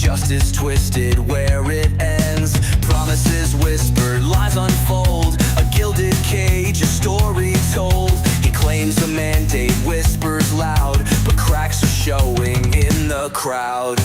justice twisted where it ends. Promises whispered, lies unfold. A gilded cage, a story told. He claims a mandate, whispers loud, but cracks are showing in the crowd.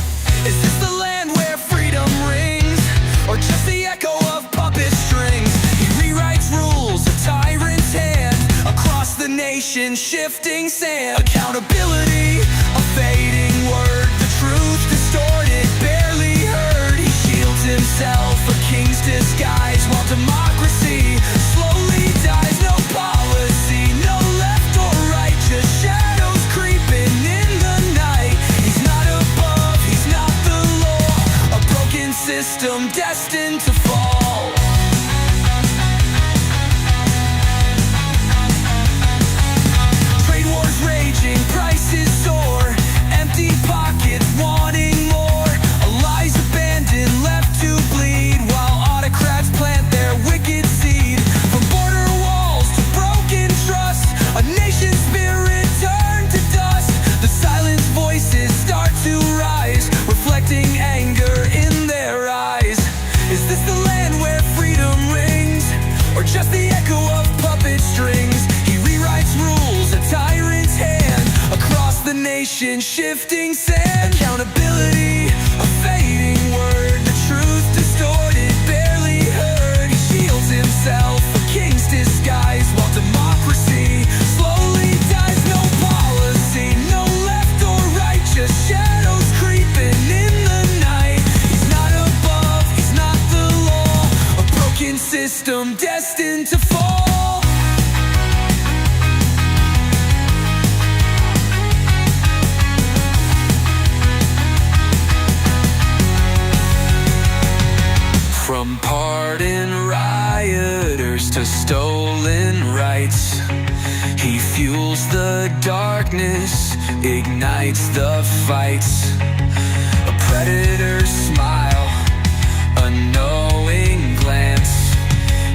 Is this the land where freedom rings, or just the echo of puppet strings? He rewrites rules, a tyrant's hand, across the nation, shifting sand. Accountability, a fading word. The truth distorted, barely heard. He shields himself, a king's disguise, while democracy slowly dies. No policy, no left or right, just shadows creeping in the night. He's not above, he's not the law, a broken system destined to fall. Trade wars raging, prices soar, empty pockets wanting more. Lies abandoned, left to bleed, while autocrats plant their wicked seed. From border walls to broken trust, a nation's spirit turned to dust. The silenced voices start to rise, reflecting anger in their eyes. Is this the land where freedom rings, or just the echo of puppet strings? He rewrites rules, a tyrant's hand, across the nation, shifting sand. Accountability, a fading word. The truth distorted, barely heard. He shields himself, a king's disguise, while democracy slowly dies. No policy, no left or right, just shadows creeping in the night. He's not above, he's not the law, a broken system destined to fall. From pardoned rioters to stolen rights, he fuels the darkness, ignites the fights. A predator's smile, a knowing glance.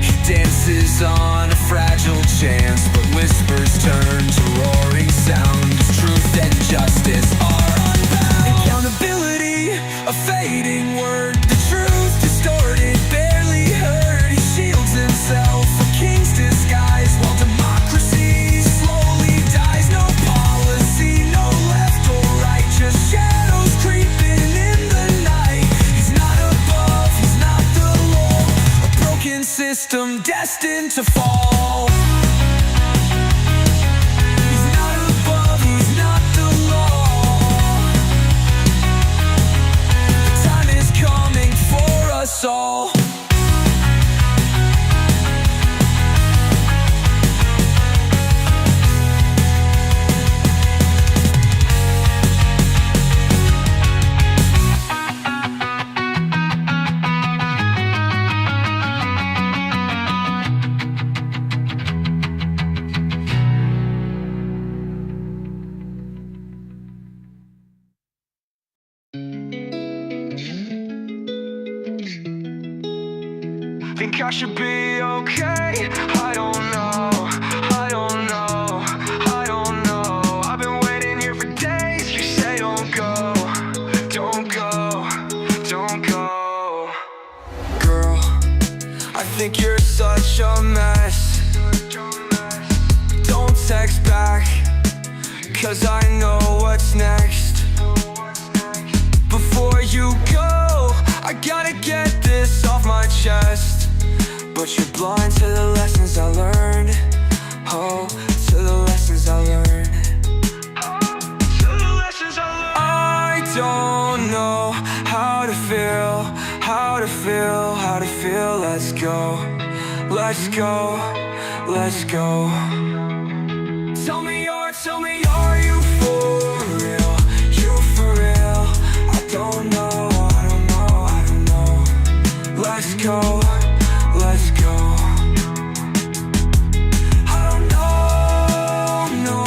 He dances on a fragile chance, but whispers turn to roaring sound. Truth and justice are unbound. Accountability, a fading word. The truth distorted, barely heard. He shields himself, a king's disguise, while democracy slowly dies. No policy, no left or right, just shadows creeping in the night. He's not above, he's not the law, a broken system destined to fall. He's not above, he's not the law. The time is coming for us all. Think I should be okay? I don't know, I don't know, I don't know. I've been waiting here for days. You say don't go, don't go, don't go. Girl, I think you're such a mess. Don't text back, cause I know what's next. Before you go, I gotta get this off my chest. But you're blind to the lessons I learned. Oh, to the lessons I learned. I don't know how to feel, how to feel, how to feel. Let's go, let's go, let's go. Tell me, are you for real? You for real? I don't know, I don't know, I don't know. Let's go. Let's go. I don't know, no,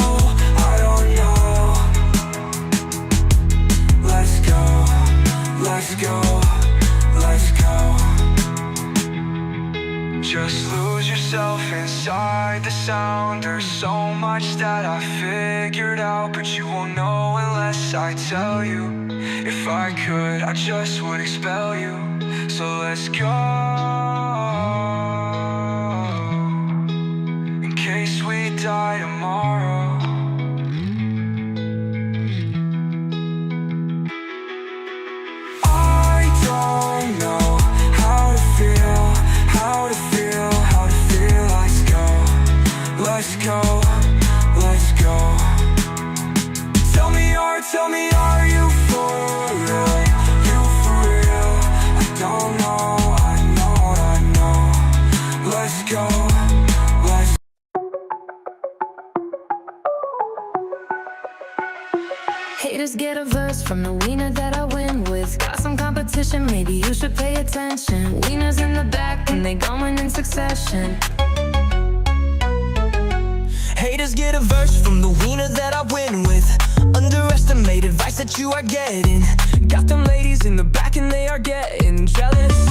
I don't know. Let's go, let's go, let's go. Just lose yourself inside the sound. There's so much that I figured out, but you won't know unless I tell you. If I could, I just would expel you. So let's go, in case we die tomorrow. I don't know how to feel, how to feel, how to feel. Let's go, let's go, let's go. Tell me, are you for real? You for real? I don't know, I know. Let's go, let's. Haters get a verse from the wiener that I win with. Got some competition, maybe you should pay attention. Wieners in the back and they going in succession. Haters get a verse from the wiener that I win with. Underestimate advice that you are getting. Got them ladies in the back and they are getting jealous.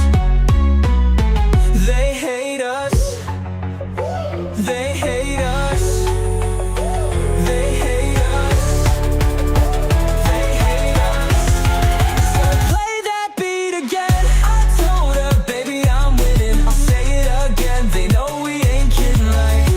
They hate us. They hate us. They hate us. They hate us. So play that beat again. I told her, baby, I'm winning. I'll say it again. They know we ain't kidding like.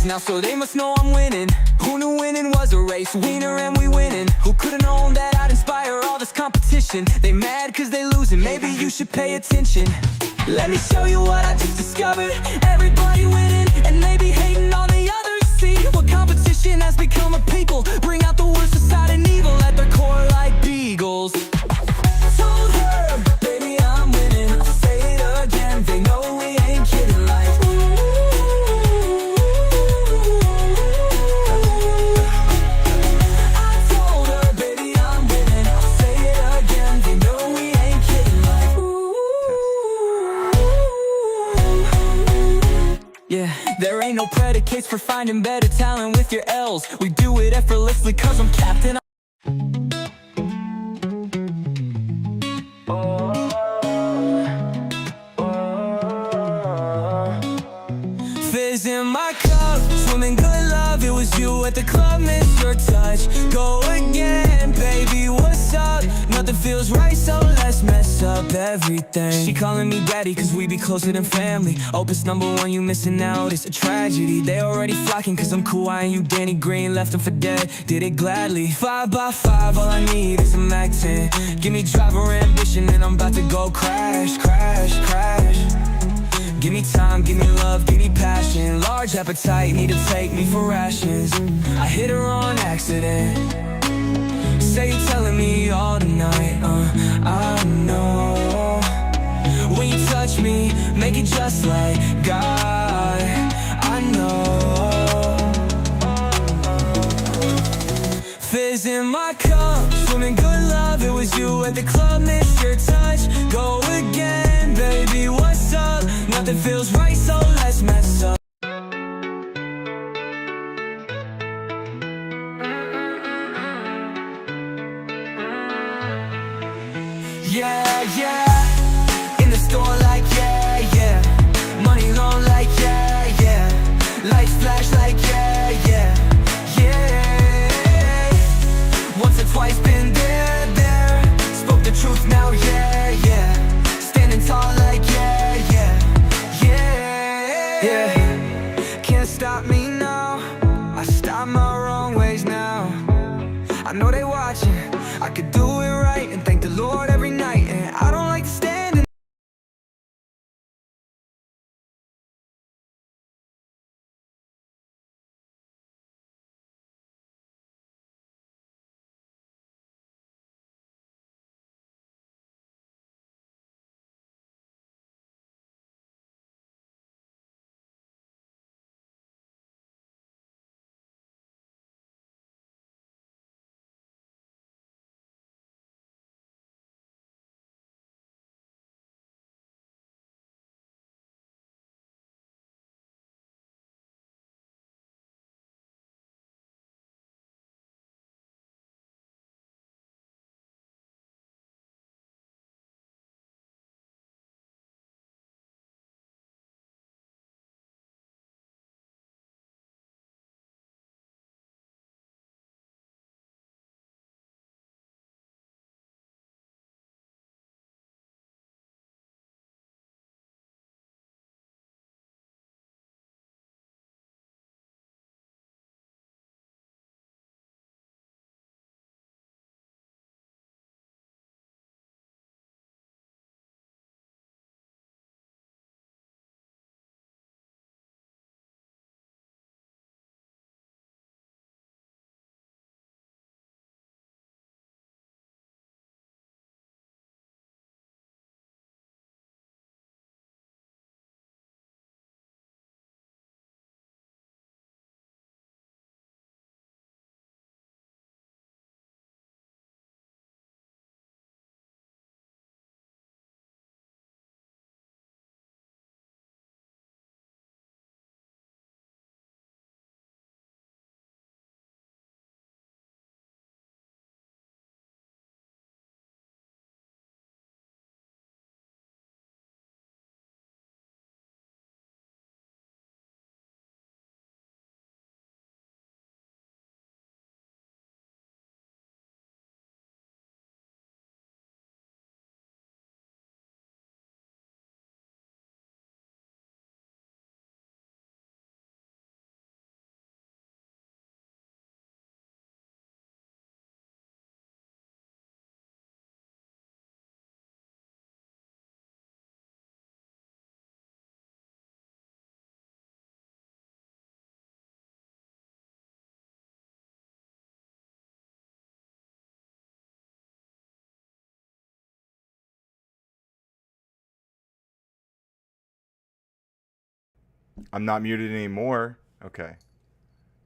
Now so they must know I'm winning. Who knew winning was a race? Wiener and we winning. Who could've known that I'd inspire all this competition? They mad cause they losing, maybe you should pay attention. Let me show you what I just discovered. Everybody winning and they be hating on the others. See what competition has become of people. Bring out the worst side and evil at their core like beagles. Told her, baby, I'm winning. I'll say it again. They know we ain't kidding like. Yeah, there ain't no predicates for finding better talent with your L's. We do it effortlessly cause I'm captain. Fizz in my cup, swimming good love. It was you at the club, missed your touch. Go again, baby, what's up? Nothing feels right, so let's mess up everything. She calling me daddy cause we be closer than family. Opus #1, you missing out, it's a tragedy. They already flocking cause I'm cool, I ain't you Danny Green. Left them for dead, did it gladly. 5 by 5, all I need is a Mac 10. Give me driver ambition and I'm about to go crash, crash, crash. Give me time, give me love, give me passion. Large appetite, need to take me for rations. I hit her on accident. Say you're telling me all tonight, I know. When you touch me, make it just like God, I know. Fizz in my cup, swimming good love. It was you at the club, missed your touch. Go again, baby, what's up? Nothing feels right, so let's mess up. Yeah, yeah. In the store like yeah, yeah. Money long like yeah, yeah. Lights flash like yeah, yeah. Yeah. Once or twice been there. Spoke the truth now, yeah, yeah. Standing tall like yeah, yeah. Yeah, yeah. Can't stop me now. I stop my wrong ways now. I know they watching. I could do it right and thank the Lord every night. And I don't like I'm not muted anymore. Okay.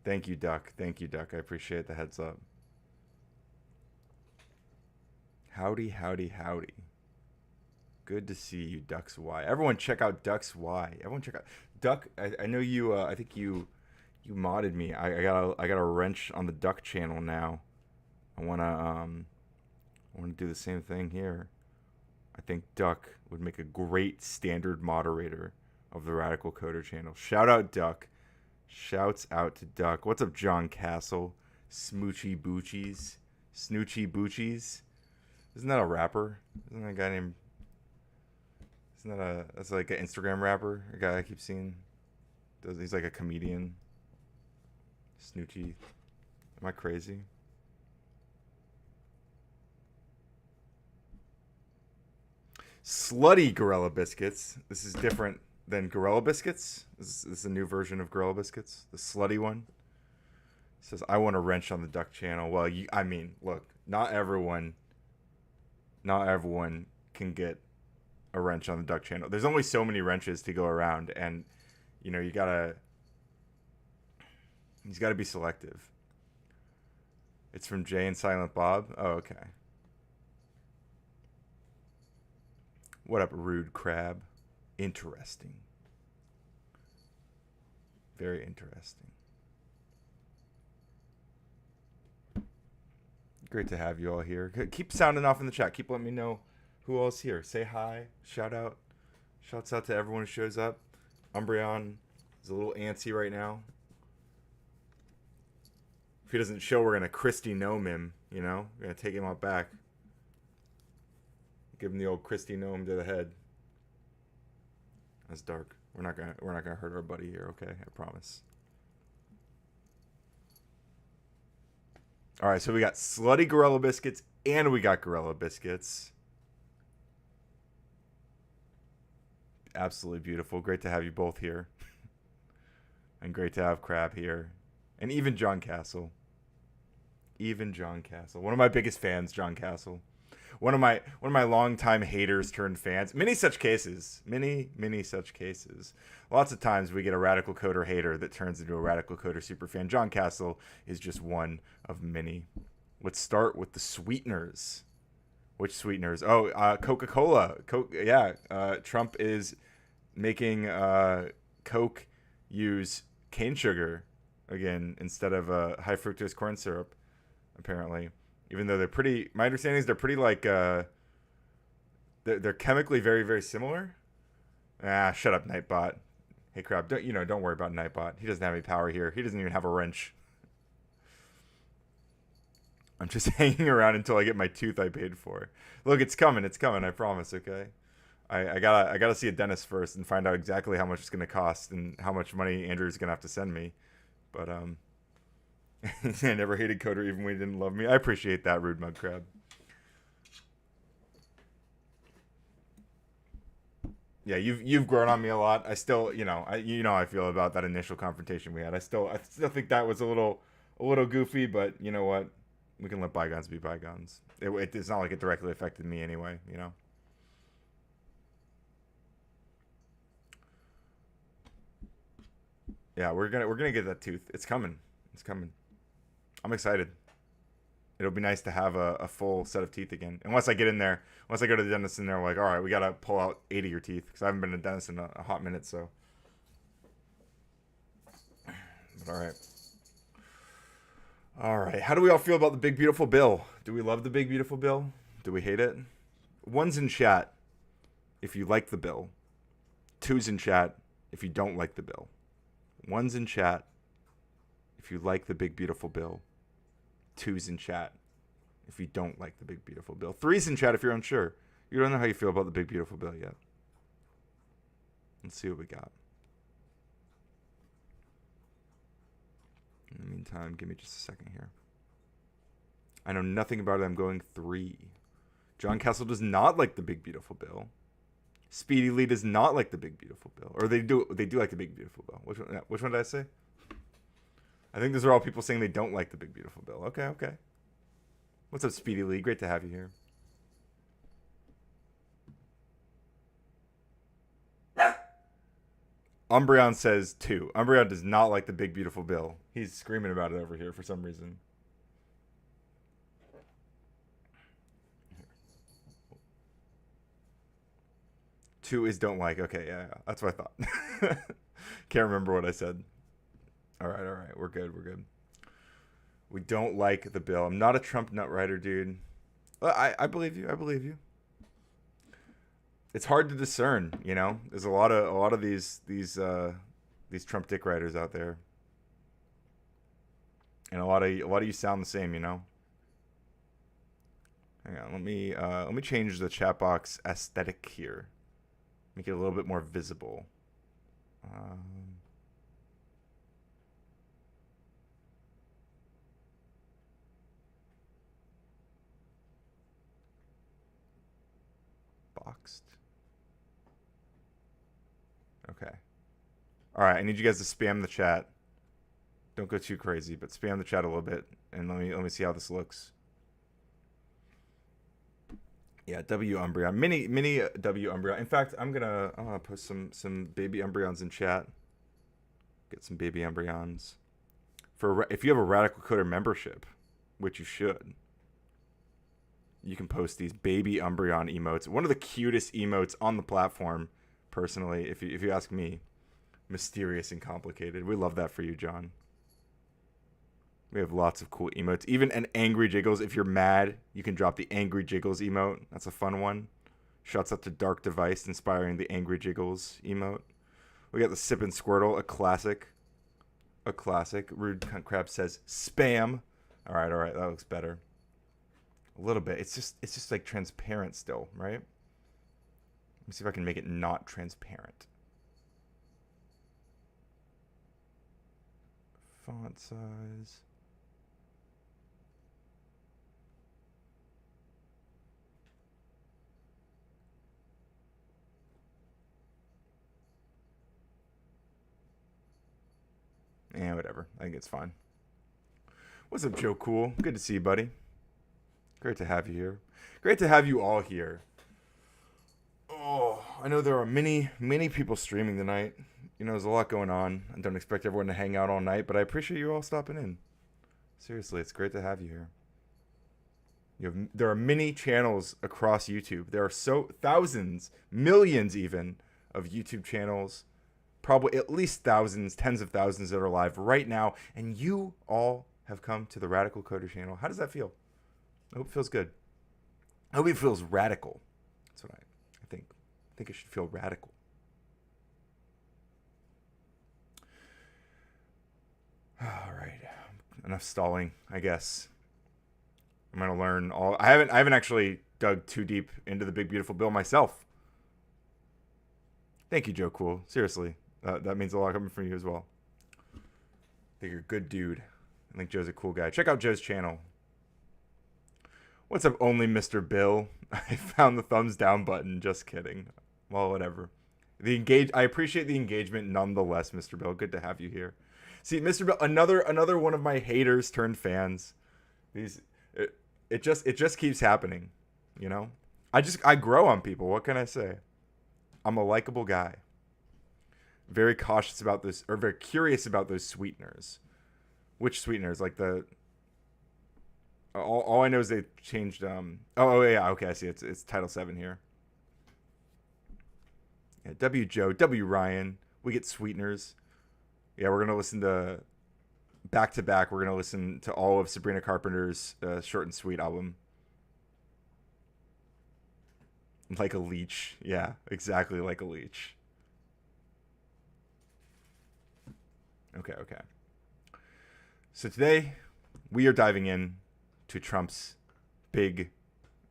Thank you, Duck. Thank you, Duck. I appreciate the heads up. Howdy, howdy, howdy. Good to see you, Ducks Y. Everyone check out Ducks Y. Everyone check out Duck. I know you. I think you modded me. I got a wrench on the Duck channel now. I wanna do the same thing here. I think Duck would make a great standard moderator of the Radical Coder channel. Shout out Duck. Shouts out to Duck. What's up, John Castle? Smoochy Boochies. Snoochy Boochies. Isn't that a rapper? Isn't that a guy named... That's like an Instagram rapper? A guy I keep seeing. He's like a comedian. Snoochy. Am I crazy? Slutty Gorilla Biscuits. This is different than Gorilla Biscuits. This is a new version of Gorilla Biscuits. The slutty one. It says, I want a wrench on the Duck channel. Well, I mean, look, not everyone can get a wrench on the Duck channel. There's only so many wrenches to go around, and you know, he's got to be selective. It's from Jay and Silent Bob. Oh, okay. What up, Rude Crab? Interesting. Very interesting. Great to have you all here. Keep sounding off in the chat. Keep letting me know who else here. Say hi. Shout out. Shouts out to everyone who shows up. Umbreon is a little antsy right now. If he doesn't show, we're going to Christy gnome him, you know? We're going to take him out back. Give him the old Christy gnome to the head. That's dark. We're not gonna hurt our buddy here, okay? I promise. All right, so we got slutty Gorilla Biscuits and we got Gorilla Biscuits. Absolutely beautiful. Great to have you both here. And great to have Crab here. And even John Castle. Even John Castle. One of my biggest fans, John Castle. One of my longtime haters turned fans. Many such cases. Many such cases. Lots of times we get a Radical Coder hater that turns into a Radical Coder superfan. John Castle is just one of many. Let's start with the sweeteners. Which sweeteners? Oh, Coca-Cola. Trump is making Coke use cane sugar again instead of high fructose corn syrup, apparently. Even though they're pretty, my understanding is they're pretty like, they're chemically very, very similar. Ah, shut up, Nightbot. Hey, Crab, don't worry about Nightbot. He doesn't have any power here. He doesn't even have a wrench. I'm just hanging around until I get my tooth I paid for. Look, it's coming, I promise, okay? I gotta see a dentist first and find out exactly how much it's gonna cost and how much money Andrew's gonna have to send me. But, I never hated Coder even when he didn't love me. I appreciate that, Rude Mug Crab. Yeah, you've grown on me a lot. I still, how I feel about that initial confrontation we had. I still think that was a little goofy, but you know what? We can let bygones be bygones. It's not like it directly affected me anyway, you know. Yeah, we're gonna get that tooth. It's coming. It's coming. I'm excited. It'll be nice to have a full set of teeth again. And once I get in there, once I go to the dentist and they're like, all right, we got to pull out 8 of your teeth. Because I haven't been to the dentist in a hot minute, so. But all right. All right. How do we all feel about the big, beautiful bill? Do we love the big, beautiful bill? Do we hate it? 1's in chat if you like the bill. 2's in chat if you don't like the bill. 1's in chat if you like the big, beautiful bill. 2's in chat if you don't like the big, beautiful bill. 3's in chat if you're unsure. You don't know how you feel about the big, beautiful bill yet. Let's see what we got. In the meantime, give me just a second here. I know nothing about it. I'm going 3. John Castle does not like the big, beautiful bill. Speedy Lee does not like the big, beautiful bill. Or they do like the big, beautiful bill. Which one did I say? I think those are all people saying they don't like the big, beautiful bill. Okay. What's up, Speedy Lee? Great to have you here. Umbreon says 2. Umbreon does not like the big beautiful bill. He's screaming about it over here for some reason. Two is don't like. Okay, yeah, that's what I thought. Can't remember what I said. All right. We're good. We don't like the bill. I'm not a Trump nut writer, dude. I believe you. I believe you. It's hard to discern, you know. There's a lot of these Trump dick writers out there, and a lot of you sound the same, you know. Hang on, let me change the chat box aesthetic here. Make it a little bit more visible. Boxed. Okay. All right, I need you guys to spam the chat. Don't go too crazy, but spam the chat a little bit, and let me see how this looks. Yeah, W Umbreon, mini W Umbreon. In fact, I'm gonna post some baby Umbreons in chat. Get some baby Umbreons. If you have a Radical Coder membership, which you should, you can post these baby Umbreon emotes. One of the cutest emotes on the platform, personally, if you ask me. Mysterious and complicated. We love that for you, John. We have lots of cool emotes. Even an Angry Jiggles. If you're mad, you can drop the Angry Jiggles emote. That's a fun one. Shouts out to Dark Device, inspiring the Angry Jiggles emote. We got the Sippin' Squirtle, a classic. A classic. Rude Cunt Crab says spam. All right. That looks better. A little bit. It's just like transparent still, right? Let me see if I can make it not transparent. Font size. Yeah, whatever. I think it's fine. What's up, Joe Cool? Good to see you, buddy. Great to have you here. Great to have you all here. Oh, I know there are many people streaming tonight. You know, there's a lot going on. I don't expect everyone to hang out all night, but I appreciate you all stopping in. Seriously, it's great to have you here. There are many channels across YouTube. There are thousands, millions even, of YouTube channels. Probably at least thousands, tens of thousands that are live right now. And you all have come to the Radical Coder channel. How does that feel? I hope it feels good. I hope it feels radical. That's what I think. I think it should feel radical. All right, enough stalling, I guess. I'm gonna learn all. I haven't actually dug too deep into the big beautiful bill myself. Thank you, Joe Cool. Seriously, that means a lot coming from you as well. I think you're a good dude. I think Joe's a cool guy. Check out Joe's channel. What's up, only Mr. Bill? I found the thumbs down button. Just kidding. Well, whatever. I appreciate the engagement nonetheless, Mr. Bill. Good to have you here. See, Mr. Bill, another one of my haters turned fans. It just keeps happening, you know? I grow on people. What can I say? I'm a likable guy. Very cautious about this, or very curious about those sweeteners. Which sweeteners? Like the all I know is they changed oh yeah, okay, I see. It's Title 7 here. Yeah, W Joe, W Ryan, we get sweeteners. Yeah, we're gonna listen to back to back. We're gonna listen to all of Sabrina Carpenter's Short and Sweet album. Like a leech, yeah, exactly like a leech. Okay. So today we are diving in to Trump's big,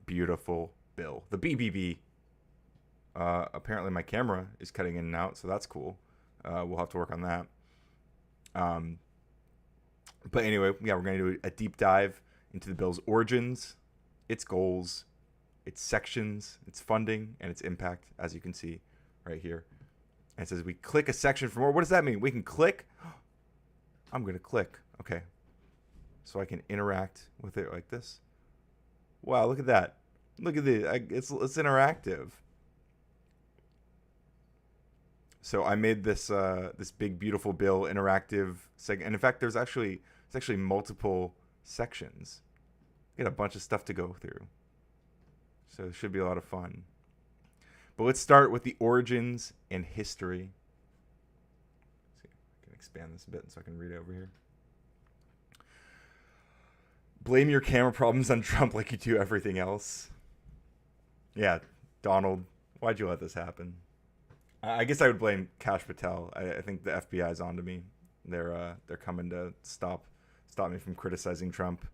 beautiful bill, the BBB. Apparently my camera is cutting in and out, so that's cool. We'll have to work on that. But anyway, yeah, we're going to do a deep dive into the bill's origins, its goals, its sections, its funding, and its impact, as you can see right here. And it says we click a section for more. What does that mean? We can click. I'm going to click. Okay. So I can interact with it like this. Wow, look at that. Look at this. It's interactive. So I made this this big beautiful bill interactive segment, and in fact, there's actually multiple sections. Got a bunch of stuff to go through, so it should be a lot of fun. But let's start with the origins and history. Let's see, I can expand this a bit so I can read it over here. Blame your camera problems on Trump like you do everything else. Yeah, Donald, why'd you let this happen? I guess I would blame Kash Patel. I think the FBI's onto me. They're coming to stop me from criticizing Trump.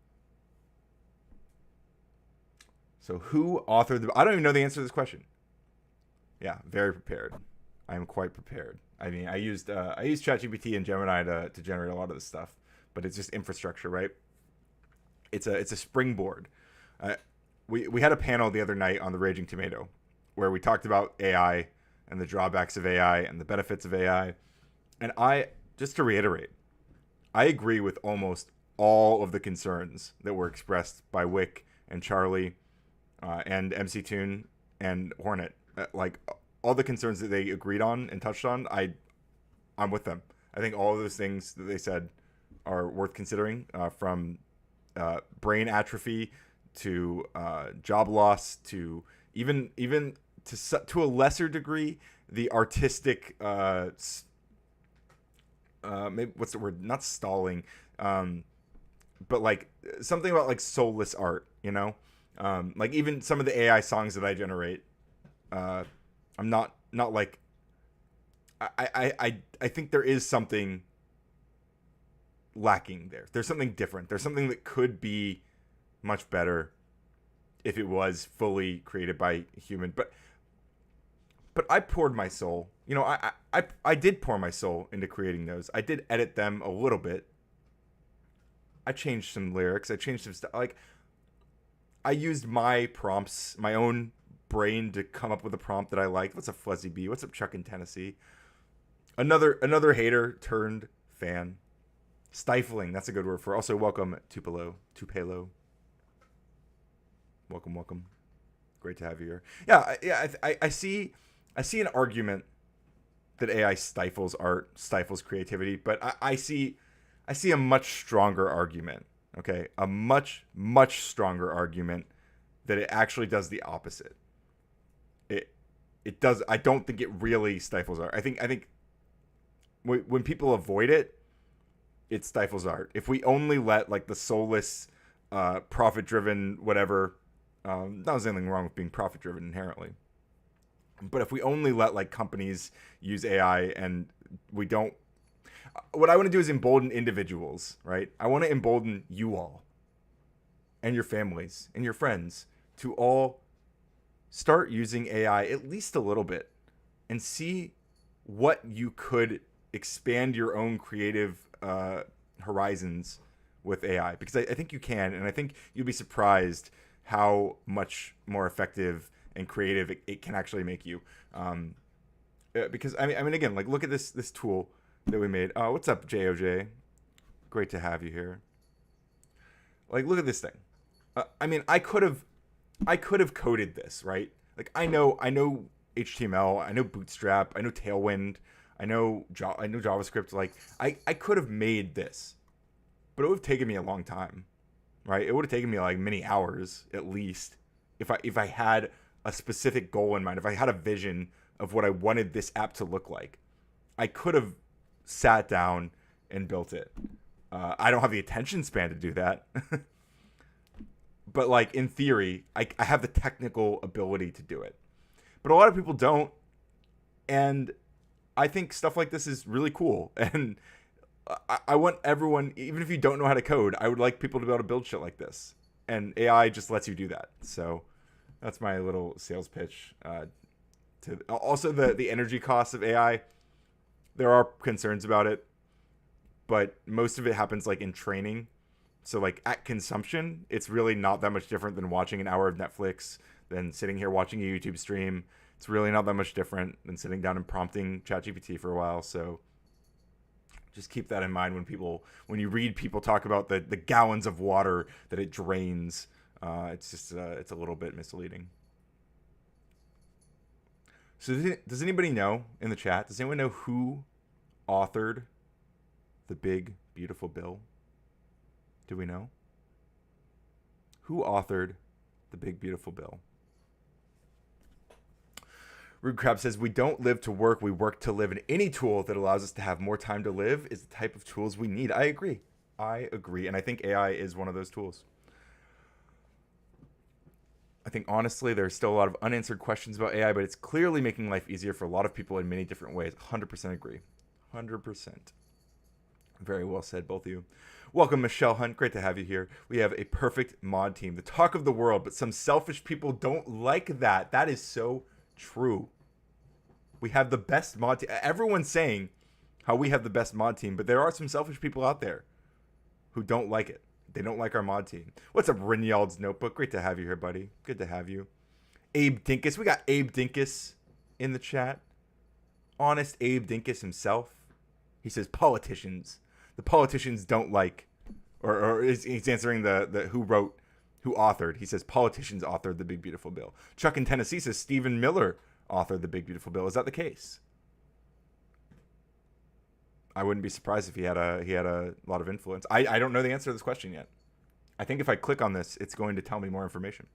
So who authored the... I don't even know the answer to this question. Yeah, very prepared. I am quite prepared. I mean, I used ChatGPT and Gemini to generate a lot of this stuff, but it's just infrastructure, right? It's a springboard. We had a panel the other night on the Raging Tomato where we talked about AI and the drawbacks of AI and the benefits of AI. And just to reiterate, I agree with almost all of the concerns that were expressed by Wick and Charlie and MC Toon and Hornet. Like all the concerns that they agreed on and touched on, I'm with them. I think all of those things that they said are worth considering, from brain atrophy to job loss to even to a lesser degree the artistic maybe what's the word, not stalling, but like something about like soulless art, you know, like even some of the AI songs that I generate, I'm not like I think there is something lacking there. There's something different. There's something that could be much better if it was fully created by a human. But I poured my soul. You know, I did pour my soul into creating those. I did edit them a little bit. I changed some lyrics. I changed some stuff. Like, I used my prompts, my own brain, to come up with a prompt that I liked. What's up, Fuzzy B? What's up, Chuck in Tennessee? Another hater turned fan. Stifling, that's a good word for it. Also, welcome, Tupelo. Welcome. Great to have you here. Yeah, I see an argument that AI stifles art, stifles creativity, but I see a much stronger argument, okay? A much stronger argument that it actually does the opposite. It does. I don't think it really stifles art. I think when people avoid it, it stifles art. If we only let like the soulless, profit-driven whatever, not there's anything wrong with being profit-driven inherently, but if we only let like companies use AI and we don't, what I want to do is embolden individuals, right? I want to embolden you all and your families and your friends to all start using AI at least a little bit and see what you could expand your own creative horizons with AI, because I think you can, and I think you'll be surprised how much more effective and creative it can actually make you. Because I mean, again, like look at this tool that we made. What's up, JOJ? Great to have you here. Like, look at this thing. I mean, I could have coded this, right? Like, I know HTML, I know Bootstrap, I know Tailwind, I know JavaScript. Like, I could have made this, but it would have taken me a long time, right? It would have taken me like many hours at least if I had a specific goal in mind, if I had a vision of what I wanted this app to look like. I could have sat down and built it. I don't have the attention span to do that. But like in theory, I have the technical ability to do it. But a lot of people don't. And I think stuff like this is really cool. And I want everyone, even if you don't know how to code, I would like people to be able to build shit like this. And AI just lets you do that. So that's my little sales pitch. Also, the energy costs of AI, there are concerns about it. But most of it happens like in training. So like at consumption, it's really not that much different than watching an hour of Netflix, than sitting here watching a YouTube stream. It's really not that much different than sitting down and prompting ChatGPT for a while. So just keep that in mind when you read people talk about the gallons of water that it drains. It's just it's a little bit misleading. So does anybody know in the chat? Does anyone know who authored the big, beautiful bill? Do we know? Who authored the big, beautiful bill? Rude Crab says, we don't live to work, we work to live. And any tool that allows us to have more time to live is the type of tools we need. I agree. And I think AI is one of those tools. I think, honestly, there's still a lot of unanswered questions about AI, but it's clearly making life easier for a lot of people in many different ways. 100% agree. 100%. Very well said, both of you. Welcome, Michelle Hunt. Great to have you here. We have a perfect mod team, the talk of the world, but some selfish people don't like that. That is so true. We have the best mod team. Everyone's saying how we have the best mod team, but there are some selfish people out there who don't like it. They don't like our mod team. What's up, Rinyald's Notebook? Great to have you here, buddy. Good to have you. Abe Dinkus. We got Abe Dinkus in the chat. Honest Abe Dinkus himself. He says politicians. The politicians don't like, or he's answering the who authored. He says politicians authored the Big Beautiful Bill. Chuck in Tennessee says Stephen Miller authored the Big Beautiful Bill. Is that the case? I wouldn't be surprised if he had a lot of influence. I don't know the answer to this question yet. I think if I click on this, it's going to tell me more information.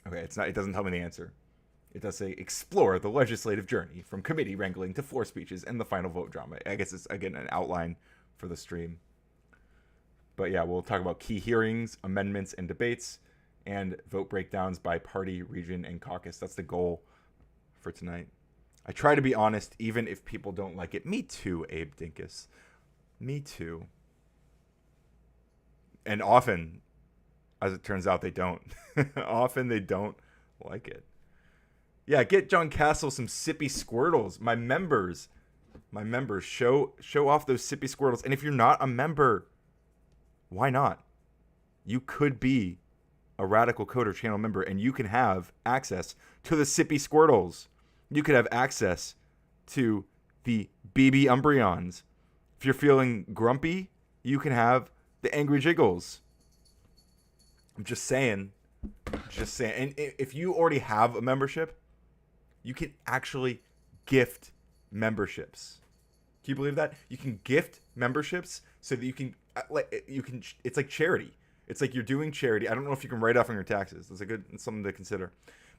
Okay, it's not. It doesn't tell me the answer. It does say explore the legislative journey from committee wrangling to floor speeches and the final vote drama. I guess it's again an outline for the stream. But yeah, we'll talk about key hearings, amendments, and debates, and vote breakdowns by party, region, and caucus. That's the goal for tonight. I try to be honest, even if people don't like it. Me too, Abe Dinkus. Me too. And often, as it turns out, they don't. Often they don't like it. Yeah, get John Castle some sippy squirtles. My members, show off those sippy squirtles. And if you're not a member, why not? You could be a Radical Coder channel member, and you can have access to the sippy squirtles. You could have access to the BB Umbreons. If you're feeling grumpy, you can have the Angry Jiggles. I'm just saying. And if you already have a membership, you can actually gift memberships. Can you believe that? You can gift memberships so that you can it's like charity. It's like you're doing charity. I don't know if you can write off on your taxes. It's something to consider.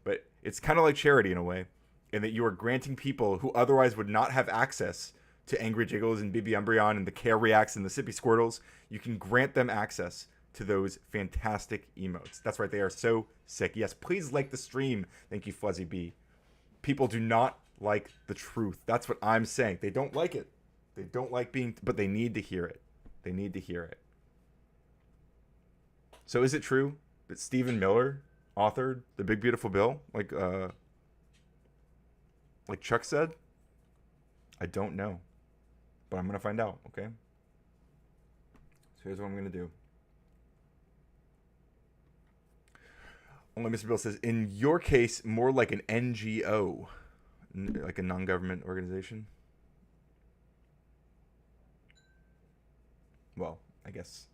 But it's kind of like charity in a way, in that you are granting people who otherwise would not have access to Angry Jiggles and BB Umbreon and the Care Reacts and the Sippy Squirtles. You can grant them access to those fantastic emotes. That's right, they are so sick. Yes, please like the stream. Thank you, Fuzzy B. People do not like the truth. That's what I'm saying. They don't like it. They don't like but they need to hear it. They need to hear it. So is it true that Stephen Miller authored the Big Beautiful Bill? Like Chuck said? I don't know. But I'm going to find out, okay? So here's what I'm going to do. Only Mr. Bill says, in your case, more like an NGO, like a non-government organization. Well, I guess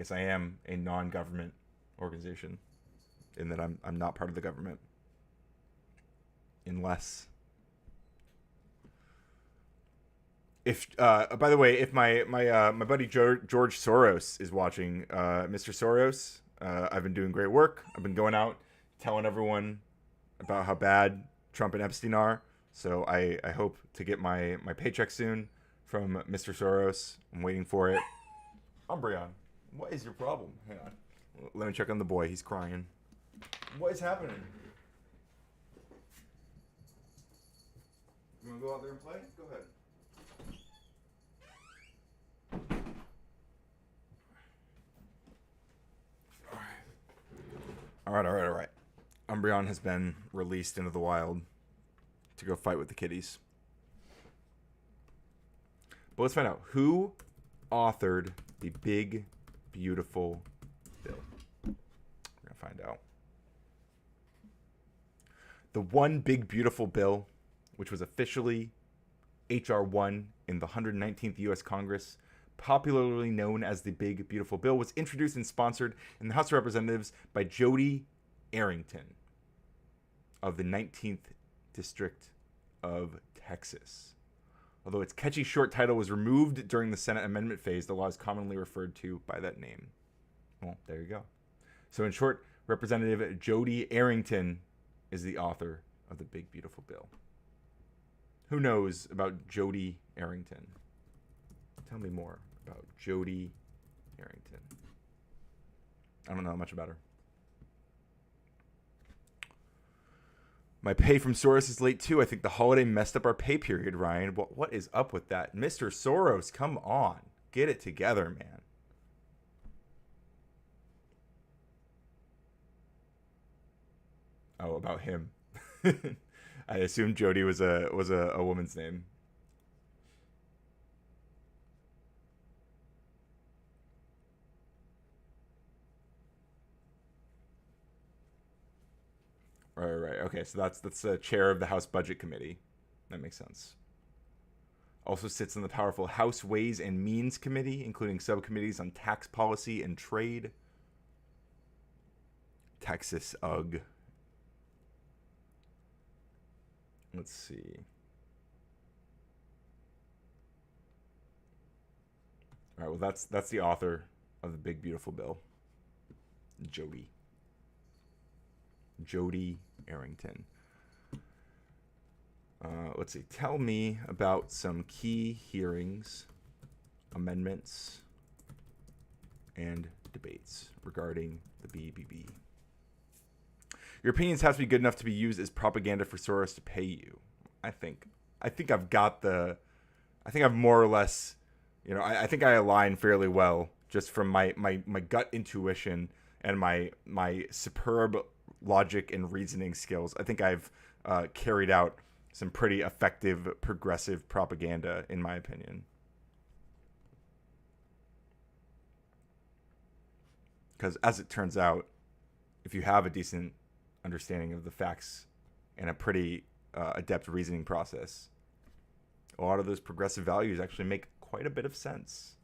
I am a non-government organization, in that I'm not part of the government. Unless, if by the way, if my buddy George Soros is watching, Mr. Soros, I've been doing great work. I've been going out telling everyone about how bad Trump and Epstein are. So I hope to get my paycheck soon from Mr. Soros. I'm waiting for it. Umbreon, what is your problem? Hang on. Let me check on the boy. He's crying. What is happening? You want to go out there and play? Go ahead. All right. Umbreon has been released into the wild to go fight with the kitties. But let's find out who authored the Big Beautiful Bill. We're going to find out. The One Big Beautiful Bill, which was officially H.R. 1 in the 119th U.S. Congress popularly known as the Big Beautiful Bill, was introduced and sponsored in the House of Representatives by Jody Arrington of the 19th District of Texas. Although its catchy short title was removed during the Senate amendment phase, the law is commonly referred to by that name. Well, there you go. So in short, Representative Jody Arrington is the author of the Big Beautiful Bill. Who knows about Jody Arrington? Tell me more about Jody Arrington. I don't know much about her. My pay from Soros is late too. I think the holiday messed up our pay period, Ryan. What is up with that? Mr. Soros, come on. Get it together, man. Oh, about him. I assumed Jody was a woman's name. Right. Okay, so that's the chair of the House Budget Committee. That makes sense. Also sits in the powerful House Ways and Means Committee, including subcommittees on tax policy and trade. Texas, ugh. Let's see. All right, well, that's the author of the Big Beautiful Bill, Jody Arrington. Let's see. Tell me about some key hearings, amendments, and debates regarding the BBB. Your opinions have to be good enough to be used as propaganda for Soros to pay you. I think I've got the. I think I've more or less, I think I align fairly well just from my gut intuition and my superb logic and reasoning skills. I think I've carried out some pretty effective progressive propaganda, in my opinion. Because as it turns out, if you have a decent understanding of the facts and a pretty adept reasoning process, a lot of those progressive values actually make quite a bit of sense.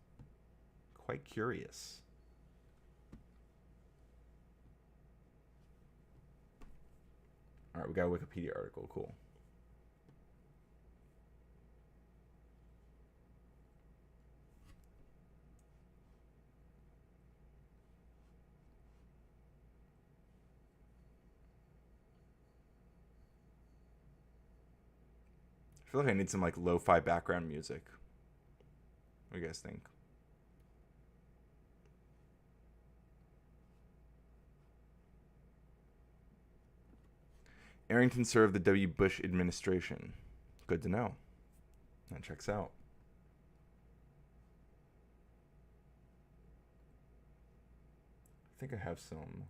Quite curious. All right, we got a Wikipedia article. Cool. I feel like I need some lo-fi background music. What do you guys think? Arrington served the W. Bush administration. Good to know. That checks out. I think I have some.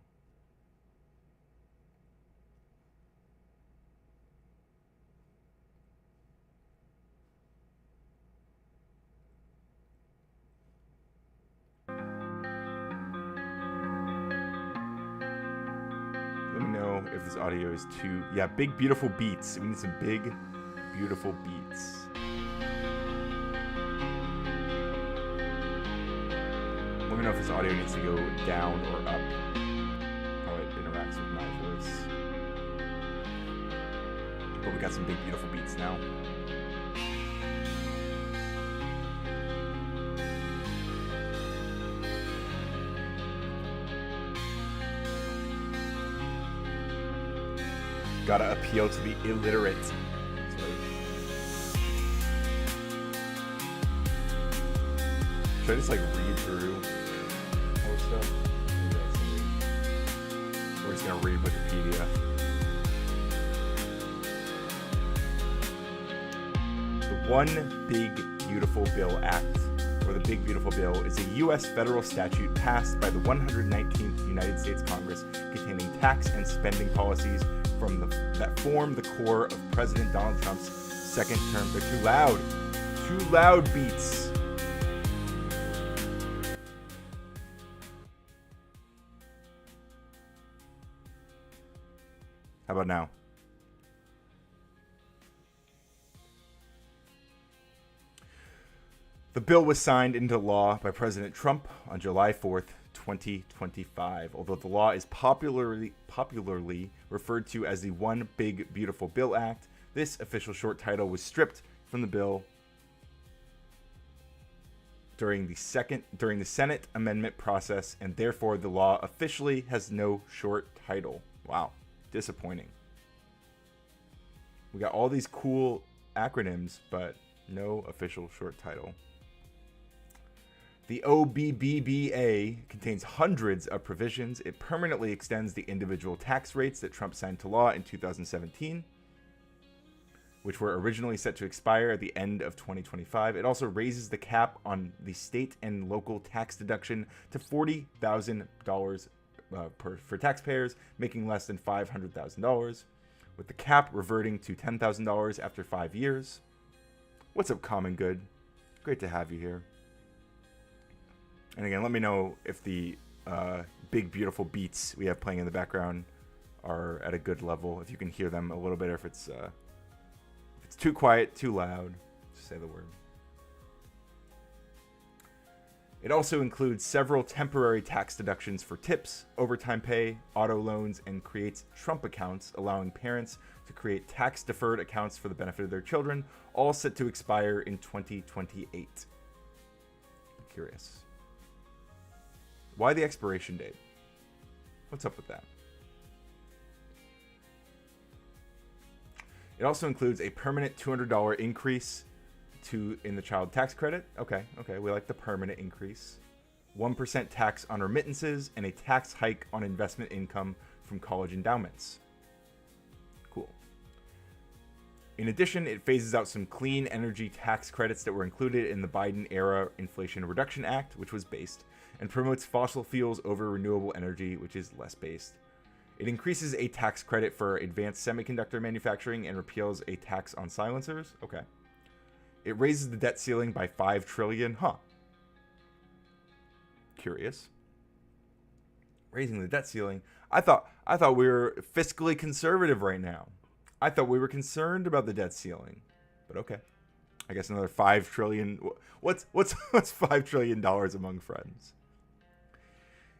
Let me know if this audio is too... Yeah, big, beautiful beats. We need some big, beautiful beats. Let me know if this audio needs to go down or up. How it interacts with my voice. But we got some big, beautiful beats now. Gotta appeal to the illiterate. That's right. Should I just read through all this stuff? We're just gonna read Wikipedia. The One Big Beautiful Bill Act, or the Big Beautiful Bill, is a U.S. federal statute passed by the 119th United States Congress containing tax and spending policies that form the core of President Donald Trump's second term. They're too loud. Too loud, beats. How about now? The bill was signed into law by President Trump on July 4th, 2025. Although the law is popularly referred to as the One Big Beautiful Bill Act, this official short title was stripped from the bill during the Senate amendment process, and therefore the law officially has no short title. Wow, disappointing. We got all these cool acronyms, but no official short title. The OBBBA contains hundreds of provisions. It permanently extends the individual tax rates that Trump signed to law in 2017, which were originally set to expire at the end of 2025. It also raises the cap on the state and local tax deduction to $40,000 for taxpayers making less than $500,000, with the cap reverting to $10,000 after 5 years. What's up, Common Good? Great to have you here. And again, let me know if the big, beautiful beats we have playing in the background are at a good level, if you can hear them a little bit, or if it's too quiet, too loud. Just say the word. It also includes several temporary tax deductions for tips, overtime pay, auto loans, and creates Trump accounts, allowing parents to create tax-deferred accounts for the benefit of their children, all set to expire in 2028. I'm curious. Why the expiration date? What's up with that? It also includes a permanent $200 increase in the child tax credit. Okay, we like the permanent increase. 1% tax on remittances and a tax hike on investment income from college endowments. Cool. In addition, it phases out some clean energy tax credits that were included in the Biden-era Inflation Reduction Act, which was based, and promotes fossil fuels over renewable energy, which is less based. It increases a tax credit for advanced semiconductor manufacturing and repeals a tax on silencers. Okay. It raises the debt ceiling by $5 trillion. Huh. Curious. Raising the debt ceiling. I thought we were fiscally conservative right now. I thought we were concerned about the debt ceiling. But okay. I guess another $5 trillion. What's $5 trillion among friends?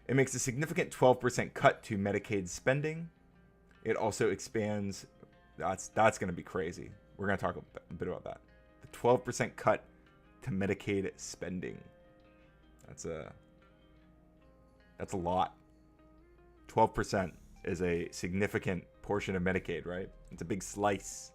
It makes a significant 12% cut to Medicaid spending. It also expands. That's going to be crazy. We're going to talk a bit about that. The 12% cut to Medicaid spending. That's a lot. 12% is a significant portion of Medicaid, right? It's a big slice.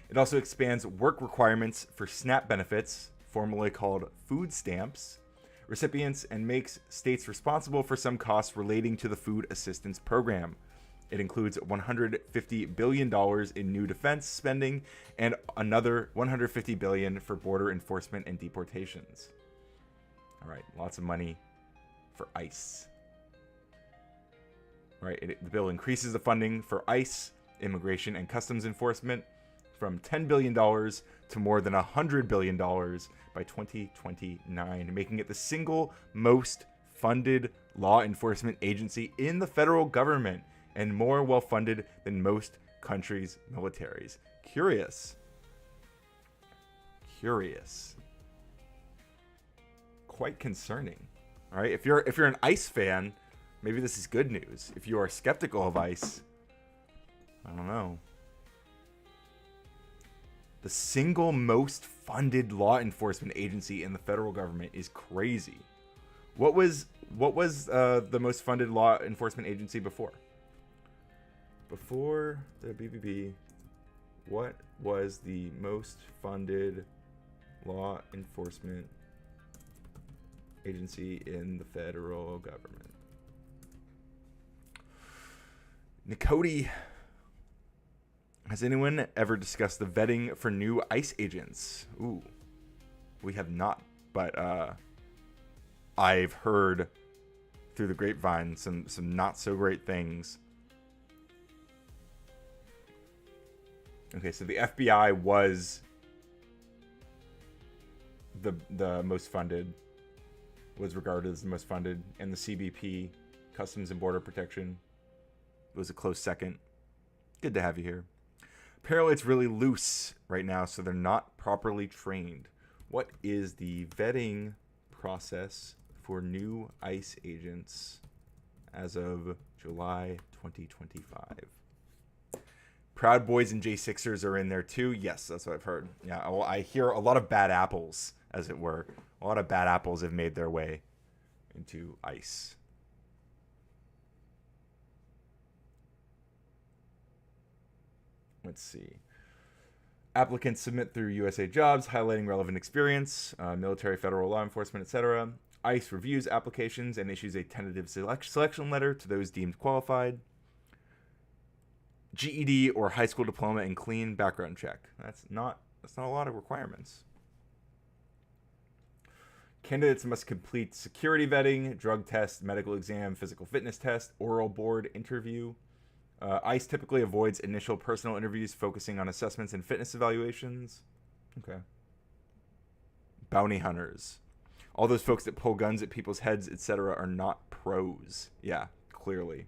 It also expands work requirements for SNAP benefits, formerly called food stamps, recipients, and makes states responsible for some costs relating to the food assistance program. It includes $150 billion in new defense spending and another $150 billion for border enforcement and deportations. All right, lots of money for ICE. Right, the bill increases the funding for ICE, immigration and customs enforcement, from $10 billion to more than $100 billion by 2029, making it the single most funded law enforcement agency in the federal government and more well-funded than most countries' militaries. Curious. Quite concerning. All right, if you're an ICE fan, maybe this is good news. If you are skeptical of ICE, I don't know. The single most funded law enforcement agency in the federal government is crazy. What was the most funded law enforcement agency before? Before the BBB, what was the most funded law enforcement agency in the federal government? Nicody. Has anyone ever discussed the vetting for new ICE agents? Ooh, we have not, but I've heard through the grapevine some not so great things. Okay, so the FBI was the most funded, was regarded as the most funded, and the CBP, Customs and Border Protection, was a close second. Good to have you here. Apparently it's really loose right now, so they're not properly trained. What is the vetting process for new ICE agents as of July 2025? Proud Boys and J6ers are in there too. Yes, that's what I've heard. Yeah, well, I hear a lot of bad apples, as it were. A lot of bad apples have made their way into ICE. Let's see. Applicants submit through USA Jobs, highlighting relevant experience, military, federal law enforcement, etc. ICE reviews applications and issues a tentative selection letter to those deemed qualified. GED or high school diploma and clean background check. That's not a lot of requirements. Candidates must complete security vetting, drug test, medical exam, physical fitness test, oral board interview. ICE typically avoids initial personal interviews, focusing on assessments and fitness evaluations. Okay. Bounty hunters. All those folks that pull guns at people's heads, etc., are not pros. Yeah, clearly.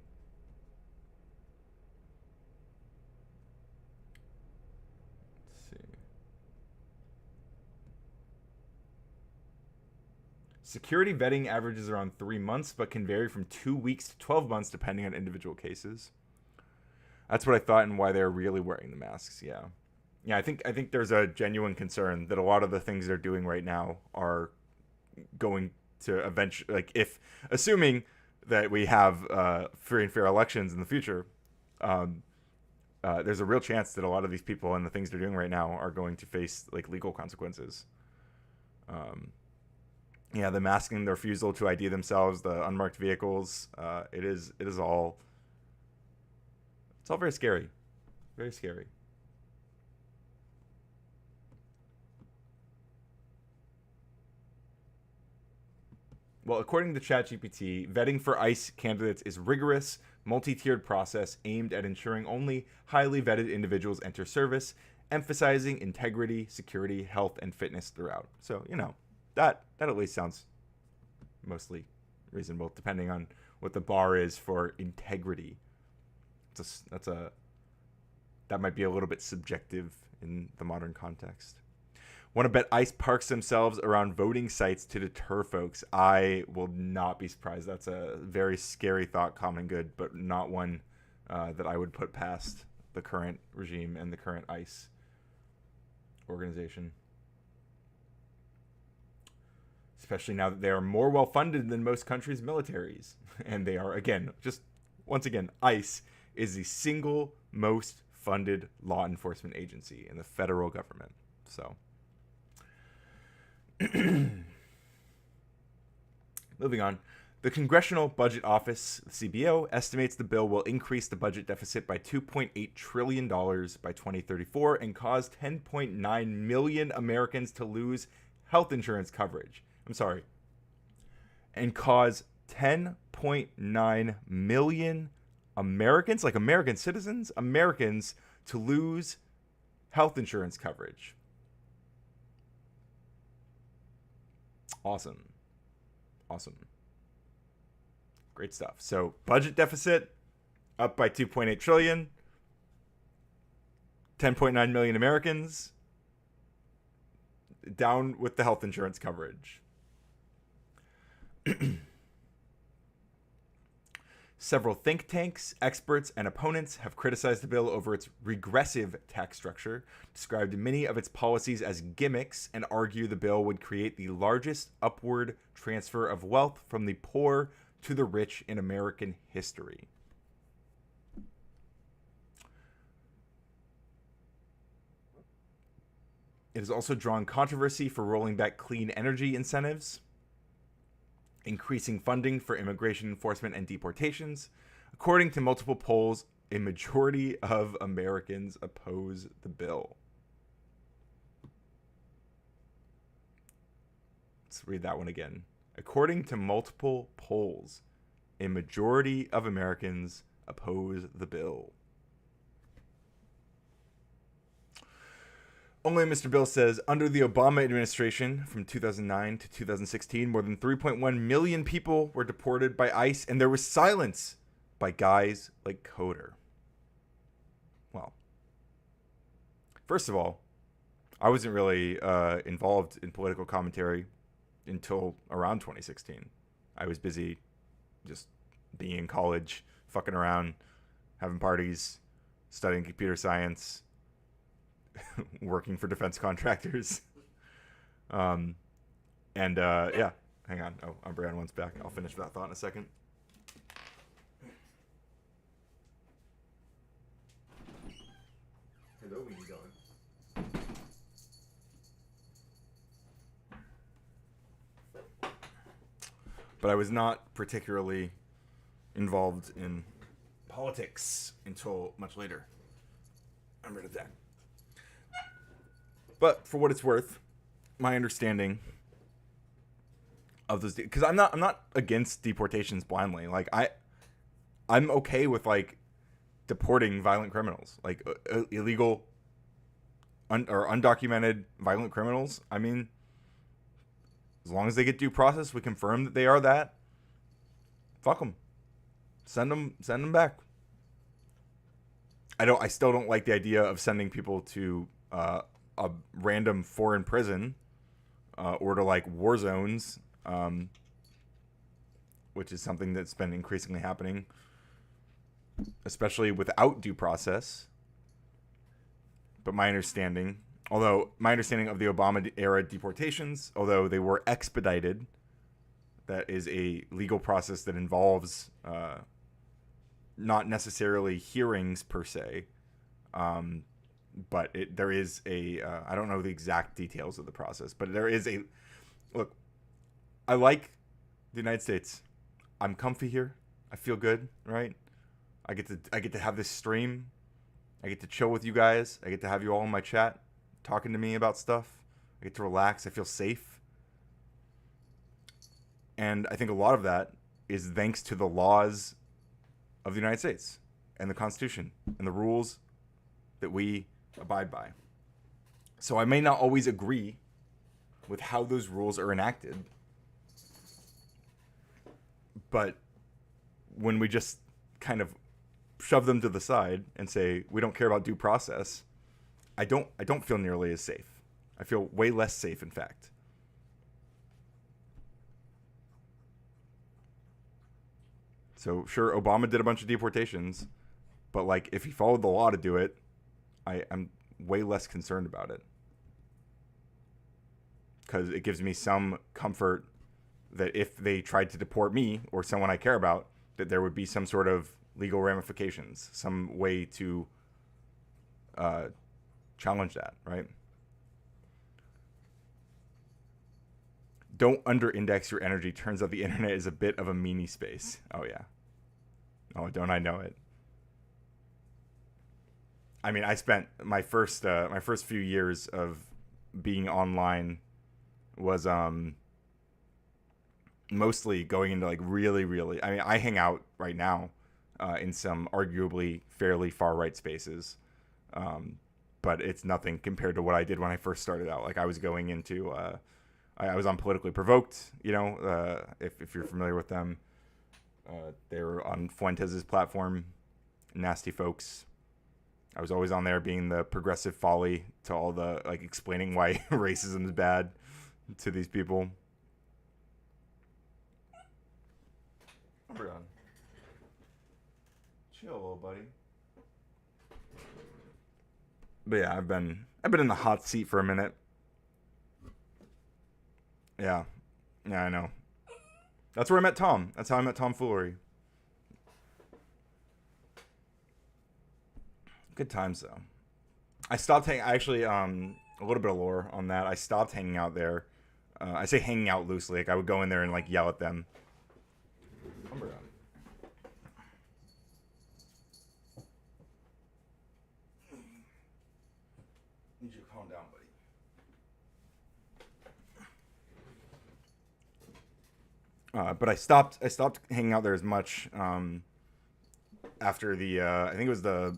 Security vetting averages around 3 months, but can vary from 2 weeks to 12 months depending on individual cases. That's what I thought, and why they're really wearing the masks. Yeah, I think there's a genuine concern that a lot of the things they're doing right now are going to eventually, like, if assuming that we have free and fair elections in the future, there's a real chance that a lot of these people and the things they're doing right now are going to face like legal consequences. Yeah, the masking, the refusal to ID themselves, the unmarked vehicles, it is all, it's all very scary. Very scary. Well, according to ChatGPT, vetting for ICE candidates is rigorous, multi-tiered process aimed at ensuring only highly vetted individuals enter service, emphasizing integrity, security, health, and fitness throughout. So, that at least sounds mostly reasonable, depending on what the bar is for integrity. That might be a little bit subjective in the modern context. Want to bet ICE parks themselves around voting sites to deter folks? I will not be surprised. That's a very scary thought, common good, but not one that I would put past the current regime and the current ICE organization. Especially now that they are more well-funded than most countries' militaries. And they are, once again, ICE is the single most funded law enforcement agency in the federal government. So, moving on. The Congressional Budget Office, CBO, estimates the bill will increase the budget deficit by $2.8 trillion by 2034 and cause 10.9 million Americans to lose health insurance coverage. And cause 10.9 million Americans, like American citizens, Americans, to lose health insurance coverage. Awesome. Great stuff. So, budget deficit up by 2.8 trillion. 10.9 million Americans down with the health insurance coverage. Several think tanks, experts, and opponents have criticized the bill over its regressive tax structure, described many of its policies as gimmicks, and argue the bill would create the largest upward transfer of wealth from the poor to the rich in American history. It has also drawn controversy for rolling back clean energy incentives, increasing funding for immigration enforcement and deportations. According to multiple polls, a majority of Americans oppose the bill. Let's read that one again. According to multiple polls, a majority of Americans oppose the bill. Only Mr. Bill says, under the Obama administration from 2009 to 2016, more than 3.1 million people were deported by ICE, and there was silence by guys like Coder. Well, first of all, I wasn't really involved in political commentary until around 2016. I was busy just being in college, fucking around, having parties, studying computer science, working for defense contractors. Yeah, hang on. Oh, our brand one's back. I'll finish that thought in a second. Hello, where you going? But I was not particularly involved in politics until much later. I'm rid of that. But for what it's worth, my understanding of those, because I'm not against deportations blindly. Like I'm okay with like deporting violent criminals, like illegal or undocumented violent criminals. I mean, as long as they get due process, we confirm that they are that. Fuck them. Send them back. I still don't like the idea of sending people to a random foreign prison or to like war zones, which is something that's been increasingly happening, especially without due process. But my understanding of the Obama era deportations, although they were expedited, that is a legal process that involves not necessarily hearings per se, but there is a I don't know the exact details of the process, but there is a look. I like the United States. I'm comfy here. I feel good, right? I get to have this stream. I get to chill with you guys. I get to have you all in my chat talking to me about stuff. I get to relax. I feel safe. And I think a lot of that is thanks to the laws of the United States and the Constitution and the rules that we abide by. So I may not always agree with how those rules are enacted, but when we just kind of shove them to the side and say we don't care about due process, I don't feel nearly as safe. I feel way less safe, in fact. So sure, Obama did a bunch of deportations, but like if he followed the law to do it, I'm way less concerned about it, because it gives me some comfort that if they tried to deport me or someone I care about, that there would be some sort of legal ramifications, some way to challenge that, right? Don't under-index your energy. Turns out the internet is a bit of a meanie space. Oh, yeah. Oh, don't I know it? I mean, I spent my first few years of being online was mostly going into like really. I mean, I hang out right now in some arguably fairly far right spaces, but it's nothing compared to what I did when I first started out. Like I was going into I was on Politically Provoked, you know, if you're familiar with them. They were on Fuentes' platform, Nasty Folks. I was always on there being the progressive folly to all the, like, explaining why racism is bad to these people. Hold on. Chill, little buddy. But yeah, I've been in the hot seat for a minute. Yeah, I know. That's where I met Tom. That's how I met Tom Foolery. Good times though. I stopped hanging. Actually, a little bit of lore on that. I stopped hanging out there. I say hanging out loosely. Like I would go in there and like yell at them. Need you to calm down, buddy. But I stopped hanging out there as much after the I think it was the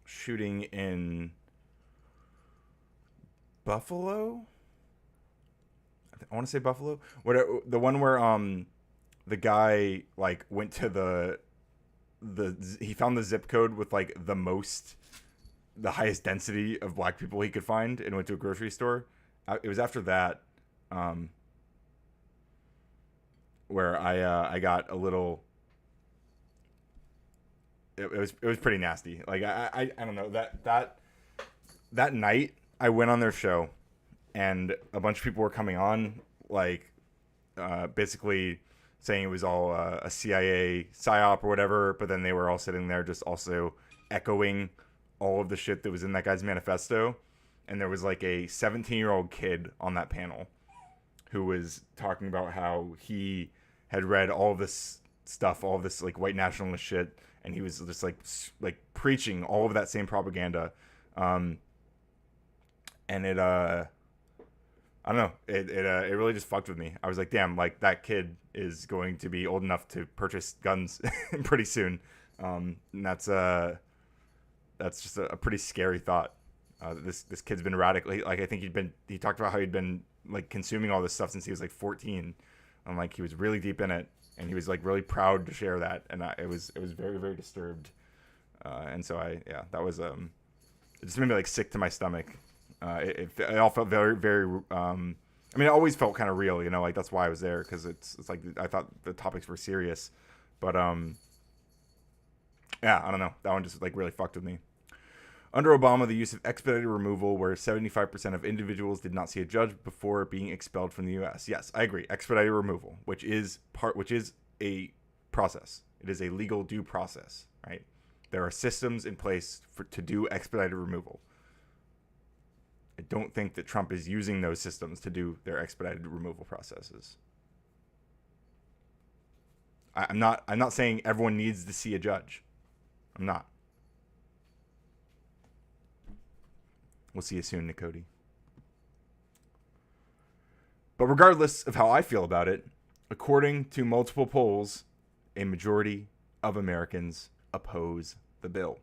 shooting in Buffalo. I want to say Buffalo. The one where the guy like went to he found the zip code with like the most the highest density of black people he could find and went to a grocery store. It was after that where I got a little. It was pretty nasty. Like I don't know, that night I went on their show, and a bunch of people were coming on, like basically saying it was all a CIA psyop or whatever, but then they were all sitting there just also echoing all of the shit that was in that guy's manifesto. And there was like a 17-year-old kid on that panel who was talking about how he had read all of this stuff, all of this like white nationalist shit, and he was just like preaching all of that same propaganda. And it I don't know, it really just fucked with me. I was like, damn, like that kid is going to be old enough to purchase guns pretty soon. And that's just a pretty scary thought. This kid's been radically, like, I think he talked about how he'd been like consuming all this stuff since he was like 14, and like he was really deep in it, and he was like really proud to share that, and it was very, very disturbed, and so that was it just made me like sick to my stomach. It all felt very, very. I mean, it always felt kind of real, you know, like that's why I was there, because it's like I thought the topics were serious, but yeah, I don't know, that one just like really fucked with me. Under Obama, the use of expedited removal, where 75% of individuals did not see a judge before being expelled from the U.S. Yes, I agree. Expedited removal, which is a process. It is a legal due process, right? There are systems in place to do expedited removal. I don't think that Trump is using those systems to do their expedited removal processes. I'm not saying everyone needs to see a judge. I'm not. We'll see you soon, Nicody. But regardless of how I feel about it, according to multiple polls, a majority of Americans oppose the bill.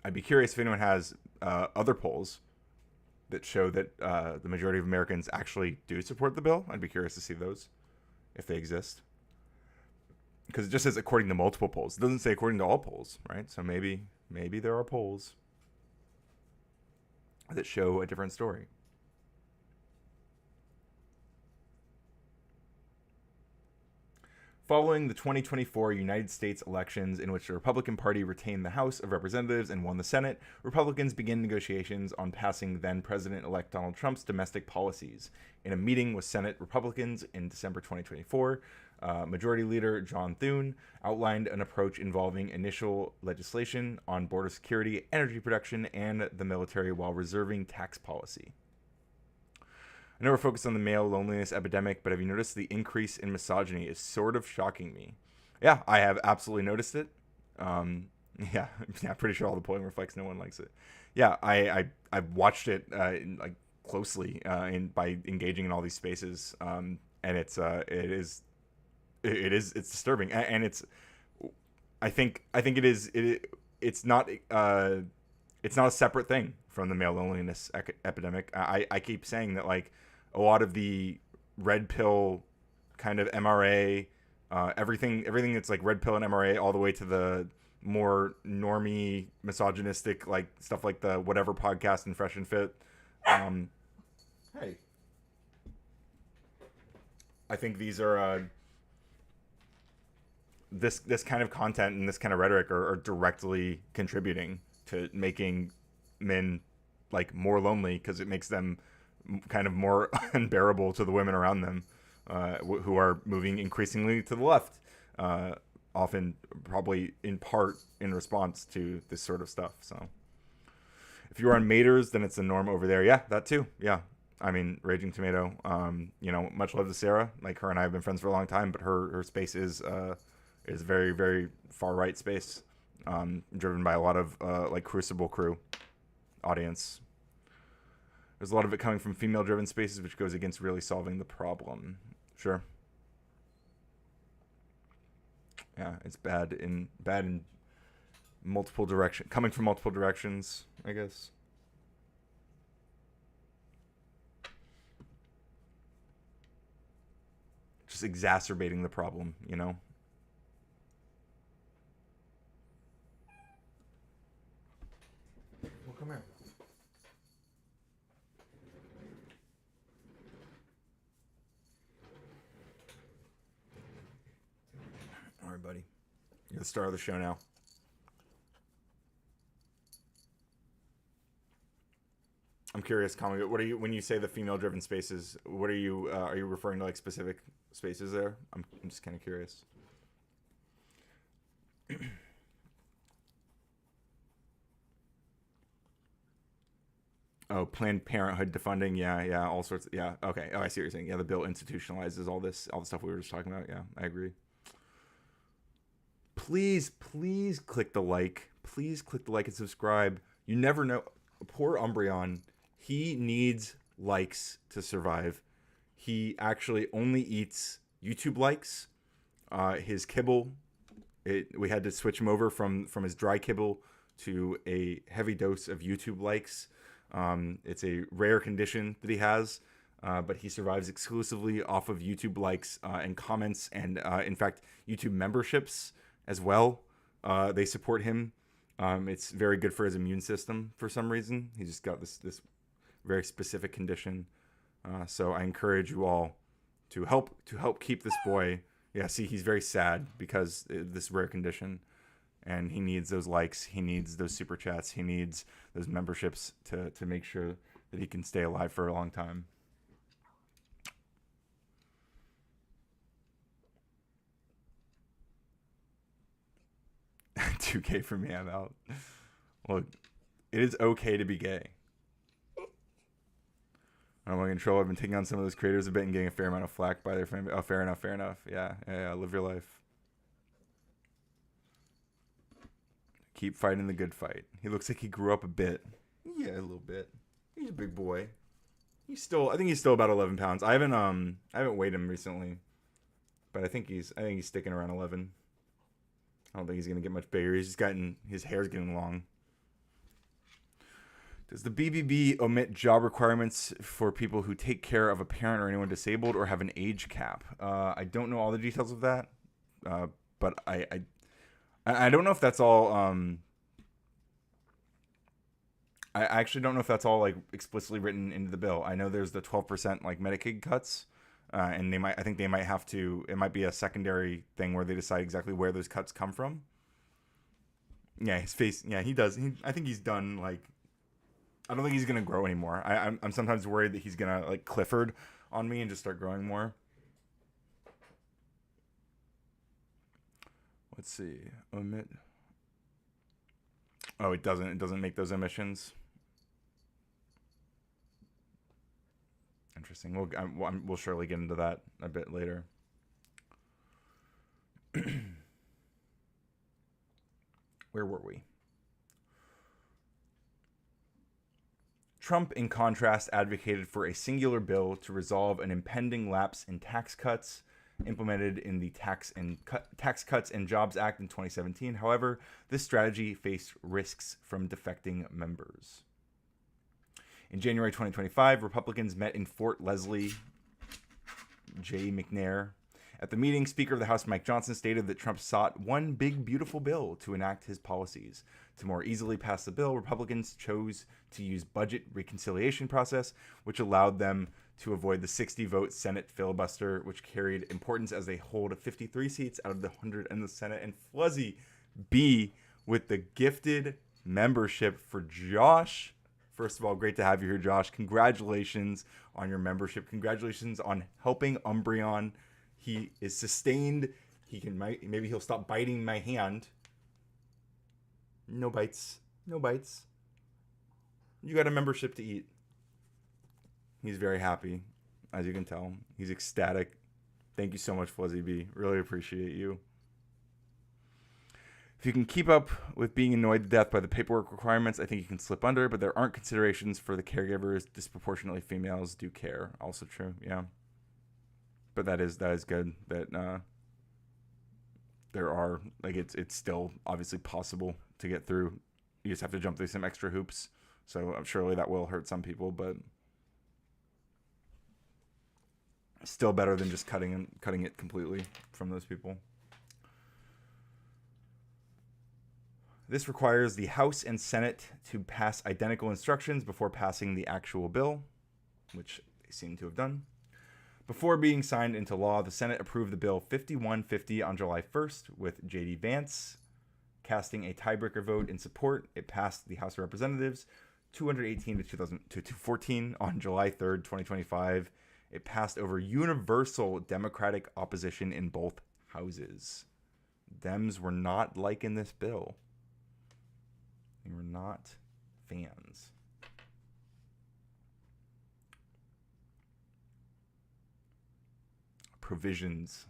I'd be curious if anyone has other polls that show that the majority of Americans actually do support the bill. I'd be curious to see those, if they exist. Because it just says according to multiple polls. It doesn't say according to all polls, right? So maybe there are polls that show a different story. Following the 2024 United States elections, in which the Republican Party retained the House of Representatives and won the Senate, Republicans began negotiations on passing then-President-elect Donald Trump's domestic policies. In a meeting with Senate Republicans in December 2024, Majority Leader John Thune outlined an approach involving initial legislation on border security, energy production, and the military, while reserving tax policy. I know we're focused on the male loneliness epidemic, but have you noticed the increase in misogyny is sort of shocking me? Yeah, I have absolutely noticed it. Yeah, pretty sure all the polling reflects no one likes it. Yeah, I've watched it like closely by engaging in all these spaces, and it's disturbing, and I think it's not a separate thing from the male loneliness epidemic. I keep saying that, like, a lot of the red pill kind of MRA, everything that's like red pill and MRA, all the way to the more normie misogynistic, like stuff like the Whatever podcast and Fresh and Fit. Hey, I think these are this kind of content and this kind of rhetoric are directly contributing to making men like more lonely, because it makes them kind of more unbearable to the women around them, who are moving increasingly to the left, often probably in part in response to this sort of stuff. So if you're on Maters, then it's the norm over there. Yeah, that too. Yeah, I mean, Raging Tomato, you know, much love to Sarah. Like, her and I have been friends for a long time, but her space is very, very far right space, driven by a lot of like Crucible crew audience. There's a lot of it coming from female-driven spaces, which goes against really solving the problem. Sure. Yeah, it's bad in multiple directions, coming from multiple directions, I guess. just exacerbating the problem, you know? Well, come here. All right, buddy. You're the star of the show now. I'm curious, Colin, what are you, when you say the female-driven spaces, what are you referring to, like, specific spaces there? I'm just kind of curious. Oh, Planned Parenthood defunding, yeah, all sorts. Yeah, okay. Oh, I see what you're saying. Yeah, the bill institutionalizes all the stuff we were just talking about. Yeah, I agree. Please click the like. Please click the like and subscribe. You never know. Poor Umbreon, he needs likes to survive. He actually only eats YouTube likes. His kibble, we had to switch him over from his dry kibble to a heavy dose of YouTube likes. It's a rare condition that he has, but he survives exclusively off of YouTube likes and comments, and in fact, YouTube memberships as well. They support him. It's very good for his immune system for some reason. He's just got this very specific condition. So I encourage you all to help keep this boy. Yeah, see, he's very sad because this rare condition. And he needs those likes. He needs those super chats. He needs those memberships to make sure that he can stay alive for a long time. $2K for me, I'm out. Look, it is okay to be gay. I'm in control. I've been taking on some of those creators a bit and getting a fair amount of flack by their family. Oh, fair enough. Yeah. Live your life. Keep fighting the good fight. He looks like he grew up a bit. Yeah, a little bit. He's a big boy. I think he's still about 11 pounds. I haven't weighed him recently, but I think he's sticking around 11. I don't think he's gonna get much bigger. His hair's getting long. Does the BBB omit job requirements for people who take care of a parent or anyone disabled, or have an age cap? I don't know all the details of that, but I don't know if that's all. I actually don't know if that's all like explicitly written into the bill. I know there's the 12% like Medicaid cuts, and I think they might have to. It might be a secondary thing where they decide exactly where those cuts come from. Yeah, his face. Yeah, he does. I think he's done. Like, I don't think he's gonna grow anymore. I'm sometimes worried that he's gonna like Clifford on me and just start growing more. Let's see. Omit. Oh, it doesn't. It doesn't make those omissions. Interesting. We'll surely get into that a bit later. Where were we? Trump, in contrast, advocated for a singular bill to resolve an impending lapse in tax cuts implemented in the Tax Cuts and Jobs Act in 2017. However, this strategy faced risks from defecting members. In January 2025, Republicans met in Fort Leslie. J. McNair. At the meeting, Speaker of the House Mike Johnson stated that Trump sought one big, beautiful bill to enact his policies. To more easily pass the bill, Republicans chose to use budget reconciliation process, which allowed them to avoid the 60-vote Senate filibuster, which carried importance as they hold 53 seats out of the 100 in the Senate. And Fluzzy B with the gifted membership for Josh. First of all, great to have you here, Josh. Congratulations on your membership. Congratulations on helping Umbreon. He is sustained. Maybe he'll stop biting my hand. No bites. No bites. You got a membership to eat. He's very happy, as you can tell. He's ecstatic. Thank you so much, Fuzzy B. Really appreciate you. If you can keep up with being annoyed to death by the paperwork requirements, I think you can slip under, but there aren't considerations for the caregivers. Disproportionately females do care. Also true, yeah. But that is good that there are, like, it's still obviously possible to get through. You just have to jump through some extra hoops. So surely that will hurt some people, but Still better than just cutting it completely from those people. This requires the House and Senate to pass identical instructions before passing the actual bill, which they seem to have done. Before being signed into law, the Senate approved the bill 5150 on July 1st, with J.D. Vance casting a tiebreaker vote in support. It passed the House of Representatives 218 to 214 on July 3rd, 2025. It passed over universal Democratic opposition in both houses. Dems were not liking this bill. They were not fans. Provisions.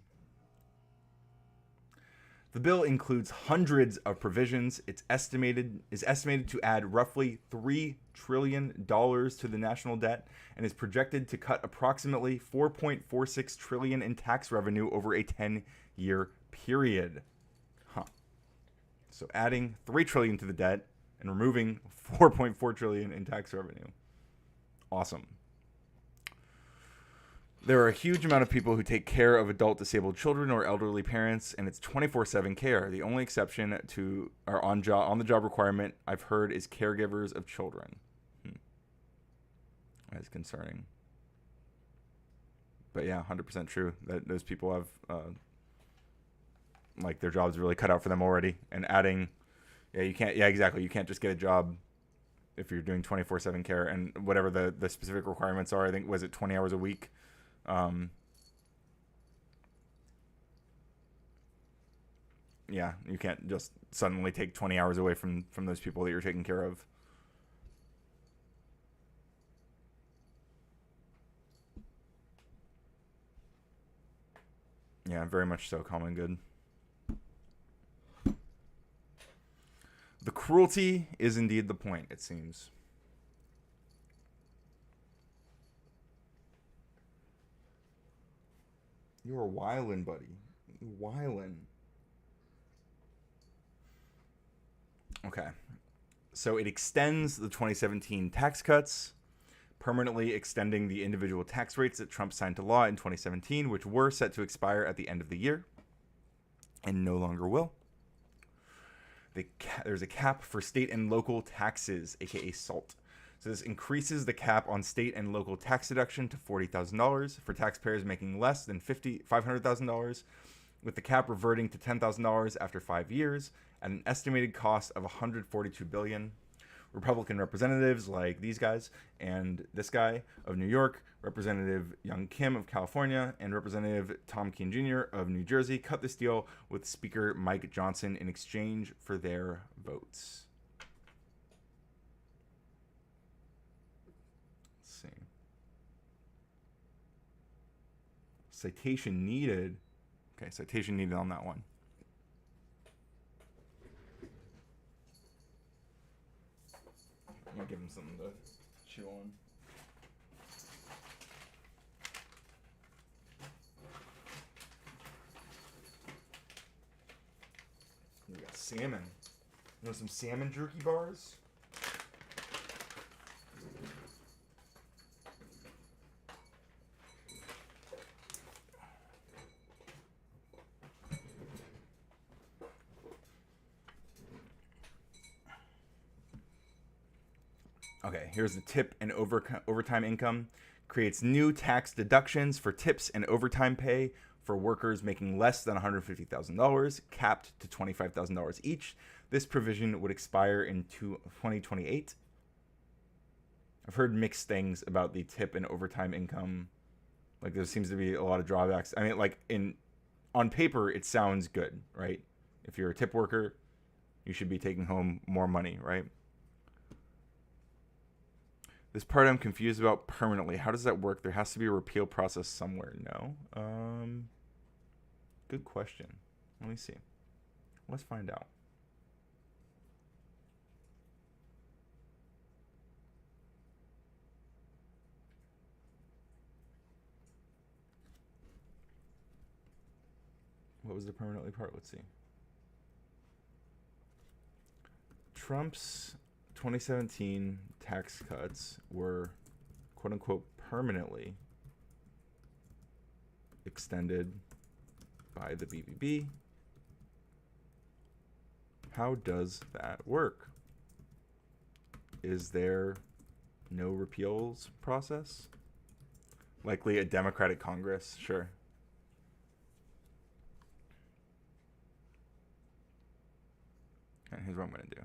The bill includes hundreds of provisions. Is estimated to add roughly $3 trillion to the national debt and is projected to cut approximately $4.46 trillion in tax revenue over a 10-year period. So adding $3 trillion to the debt and removing $4.4 trillion in tax revenue. Awesome. There are a huge amount of people who take care of adult disabled children or elderly parents, and it's 24/7 care. The only exception to our on-the-job requirement I've heard is caregivers of children. That is concerning. But yeah, 100% true that those people have like their jobs really cut out for them already. And adding, exactly. You can't just get a job if you're doing 24/7 care and whatever the specific requirements are. I think, was it 20 hours a week? Yeah, you can't just suddenly take 20 hours away from those people that you're taking care of. Yeah, very much so. Common good. The cruelty is indeed the point, it seems. You're wildin', buddy. Wildin'. Okay. So it extends the 2017 tax cuts, permanently extending the individual tax rates that Trump signed to law in 2017, which were set to expire at the end of the year, and no longer will. There's a cap for state and local taxes, aka SALT. So this increases the cap on state and local tax deduction to $40,000 for taxpayers making less than $500,000, with the cap reverting to $10,000 after 5 years at an estimated cost of $142 billion. Republican representatives like these guys and this guy of New York, Representative Young Kim of California, and Representative Tom Kean Jr. of New Jersey cut this deal with Speaker Mike Johnson in exchange for their votes. Citation needed. Okay, citation needed on that one. I'm gonna give him something to chew on. We got salmon. You know some salmon jerky bars? Okay, here's the tip and overtime income. Creates new tax deductions for tips and overtime pay for workers making less than $150,000, capped to $25,000 each. This provision would expire in 2028. I've heard mixed things about the tip and overtime income. Like, there seems to be a lot of drawbacks. I mean, like, on paper, it sounds good, right? If you're a tip worker, you should be taking home more money, right? This part I'm confused about permanently. How does that work? There has to be a repeal process somewhere. No? Good question. Let me see. Let's find out. What was the permanently part? Let's see. Trump's 2017 tax cuts were, quote unquote, permanently extended by the BBB. How does that work? Is there no repeals process? Likely a Democratic Congress, sure. Okay, here's what I'm going to do.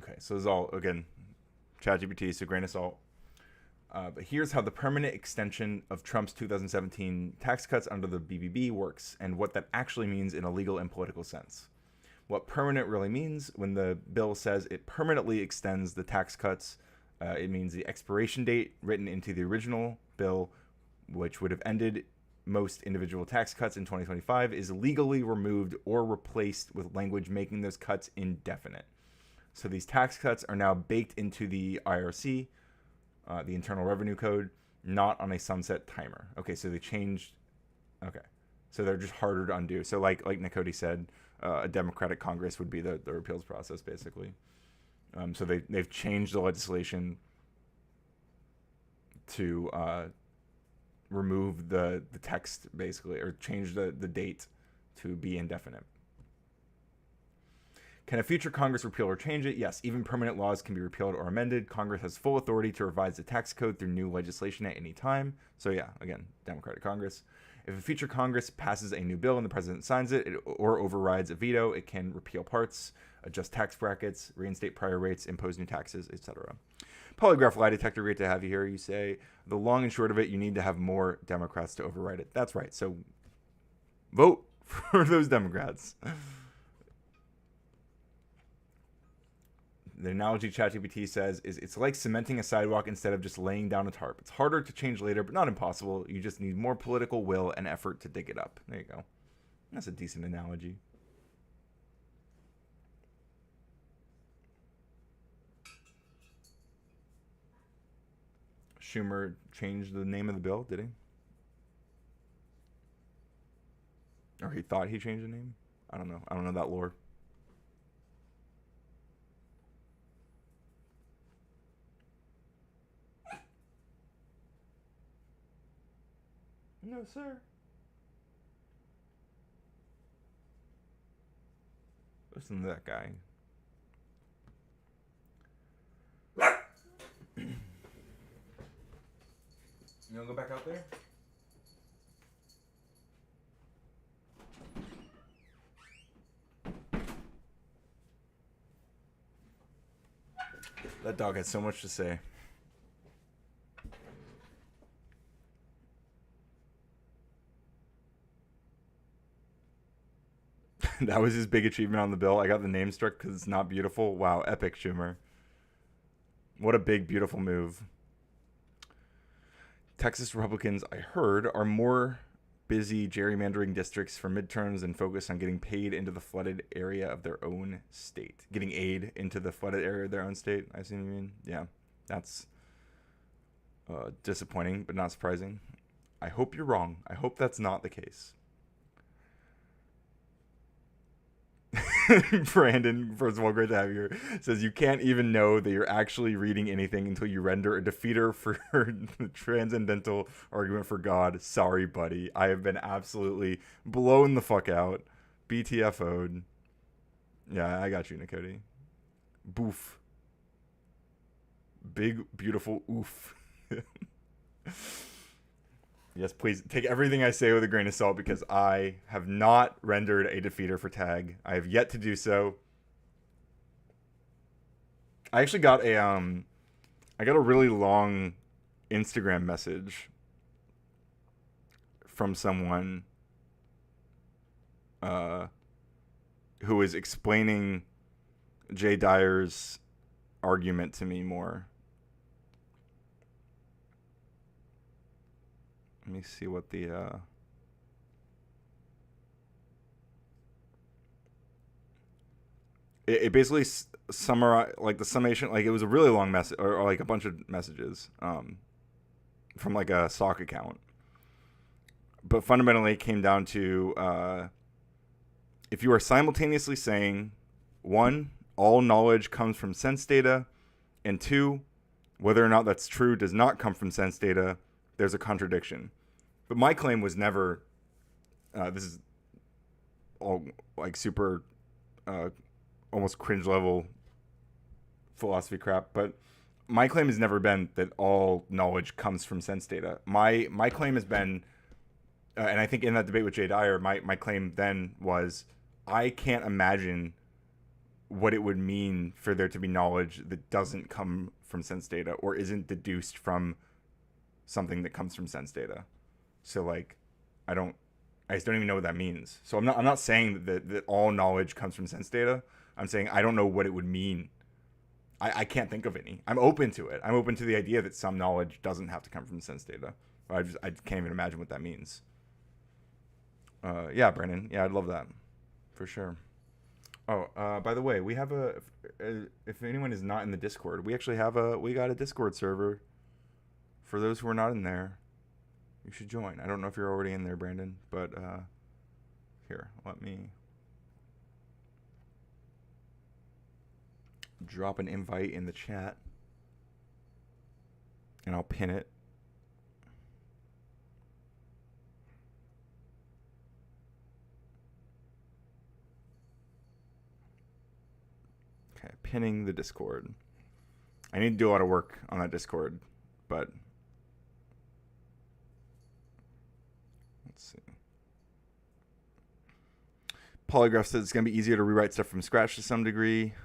Okay, so this is all, again, ChatGPT, so grain of salt. But here's how the permanent extension of Trump's 2017 tax cuts under the BBB works and what that actually means in a legal and political sense. What permanent really means, when the bill says it permanently extends the tax cuts, it means the expiration date written into the original bill, which would have ended most individual tax cuts in 2025, is legally removed or replaced with language making those cuts indefinite. So these tax cuts are now baked into the IRC, the Internal Revenue Code, not on a sunset timer. Okay, so they changed. Okay, so they're just harder to undo. So like Nicody said, a Democratic Congress would be the repeals process, basically. So they've changed the legislation to remove the text, basically, or change the date to be indefinite. Can a future Congress repeal or change it? Yes, even permanent laws can be repealed or amended. Congress has full authority to revise the tax code through new legislation at any time. So yeah, again, Democratic Congress. If a future Congress passes a new bill and the president signs it or overrides a veto, it can repeal parts, adjust tax brackets, reinstate prior rates, impose new taxes, etc. Polygraph lie detector, great to have you here. You say, the long and short of it, you need to have more Democrats to override it. That's right. So vote for those Democrats. The analogy ChatGPT says is it's like cementing a sidewalk instead of just laying down a tarp. It's harder to change later, but not impossible. You just need more political will and effort to dig it up. There you go. That's a decent analogy. Schumer changed the name of the bill, did he? Or he thought he changed the name? I don't know. I don't know that lore. No, sir. Listen to that guy. You want to go back out there? That dog had so much to say. That was his big achievement on the bill. I got the name struck because it's not beautiful. Wow, epic, Schumer. What a big, beautiful move. Texas Republicans, I heard, are more busy gerrymandering districts for midterms and focus on getting paid into the flooded area of their own state. Getting aid into the flooded area of their own state, I see what you mean. Yeah, that's disappointing, but not surprising. I hope you're wrong. I hope that's not the case. Brandon, first of all, great to have you here, says you can't even know that you're actually reading anything until you render a defeater for the transcendental argument for God. Sorry, buddy. I have been absolutely blown the fuck out. BTFO'd. Yeah, I got you, Nicody. Boof. Big, beautiful oof. Yes, please take everything I say with a grain of salt because I have not rendered a defeater for tag. I have yet to do so. I actually got a really long Instagram message from someone who was explaining Jay Dyer's argument to me more. Let me see what the it basically summarized, like the summation, like it was a really long message, or like a bunch of messages from like a sock account, but fundamentally it came down to if you are simultaneously saying, one, all knowledge comes from sense data, and two, whether or not that's true does not come from sense data, there's a contradiction. But my claim was never, this is all like super almost cringe level philosophy crap, but my claim has never been that all knowledge comes from sense data. My claim has been, and I think in that debate with Jay Dyer, my claim then was, I can't imagine what it would mean for there to be knowledge that doesn't come from sense data or isn't deduced from something that comes from sense data. So like, I just don't even know what that means. So I'm not saying that all knowledge comes from sense data. I'm saying I don't know what it would mean. I can't think of any. I'm open to it. I'm open to the idea that some knowledge doesn't have to come from sense data. I can't even imagine what that means. Yeah, Brandon. Yeah, I'd love that for sure. Oh, by the way, we have if anyone is not in the Discord, we actually we got a Discord server. For those who are not in there, you should join. I don't know if you're already in there, Brandon, but here, let me drop an invite in the chat, and I'll pin it. Okay, pinning the Discord. I need to do a lot of work on that Discord, but let's see. Polygraph says it's going to be easier to rewrite stuff from scratch to some degree.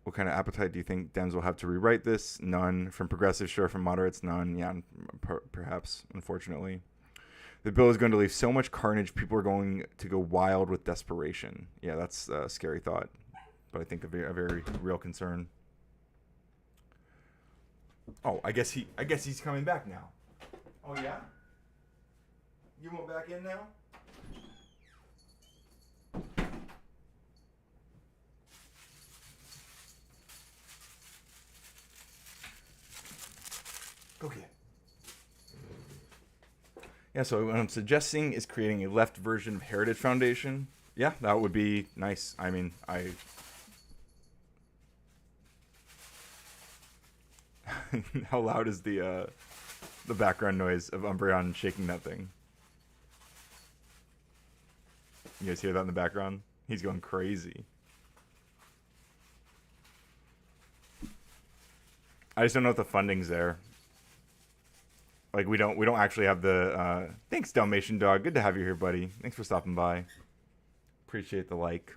What kind of appetite do you think Dems will have to rewrite this? None. From progressives, sure. From moderates, none. Yeah, perhaps, unfortunately. The bill is going to leave so much carnage, people are going to go wild with desperation. Yeah, that's a scary thought, but I think a very real concern. Oh, I guess he's coming back now. Oh yeah? You want back in now? Okay. Yeah, so what I'm suggesting is creating a left version of Heritage Foundation. Yeah, that would be nice. I mean, how loud is the background noise of Umbreon shaking that thing? You guys hear that in the background? He's going crazy. I just don't know if the funding's there. Like we don't actually have the thanks Dalmatian Dog. Good to have you here, buddy. Thanks for stopping by. Appreciate the like.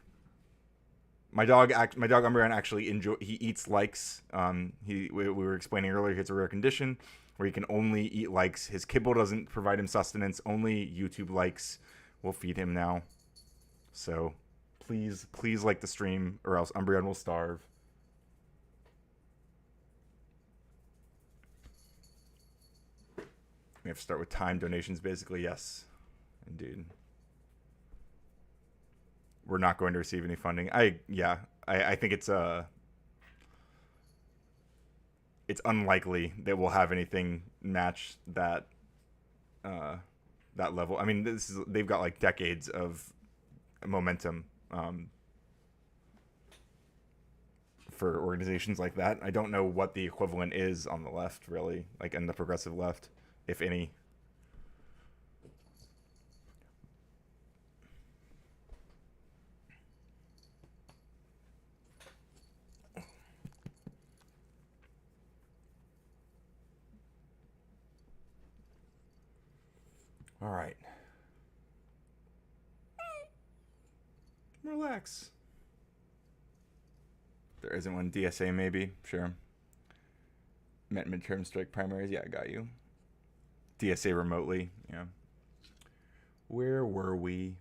My dog Umbreon actually he eats likes. We were explaining earlier, it's a rare condition where he can only eat likes. His kibble doesn't provide him sustenance. Only YouTube likes will feed him now. So please like the stream or else Umbreon will starve. We have to start with time donations, basically. Yes, indeed. We're not going to receive any funding. I think it's unlikely that we'll have anything match that that level. I mean, they've got like decades of momentum for organizations like that. I don't know what the equivalent is on the left, really, like in the progressive left, if any. All right. Relax. There isn't one. DSA maybe. Sure. Met midterm strike primaries. Yeah, I got you. DSA remotely. Yeah. Where were we?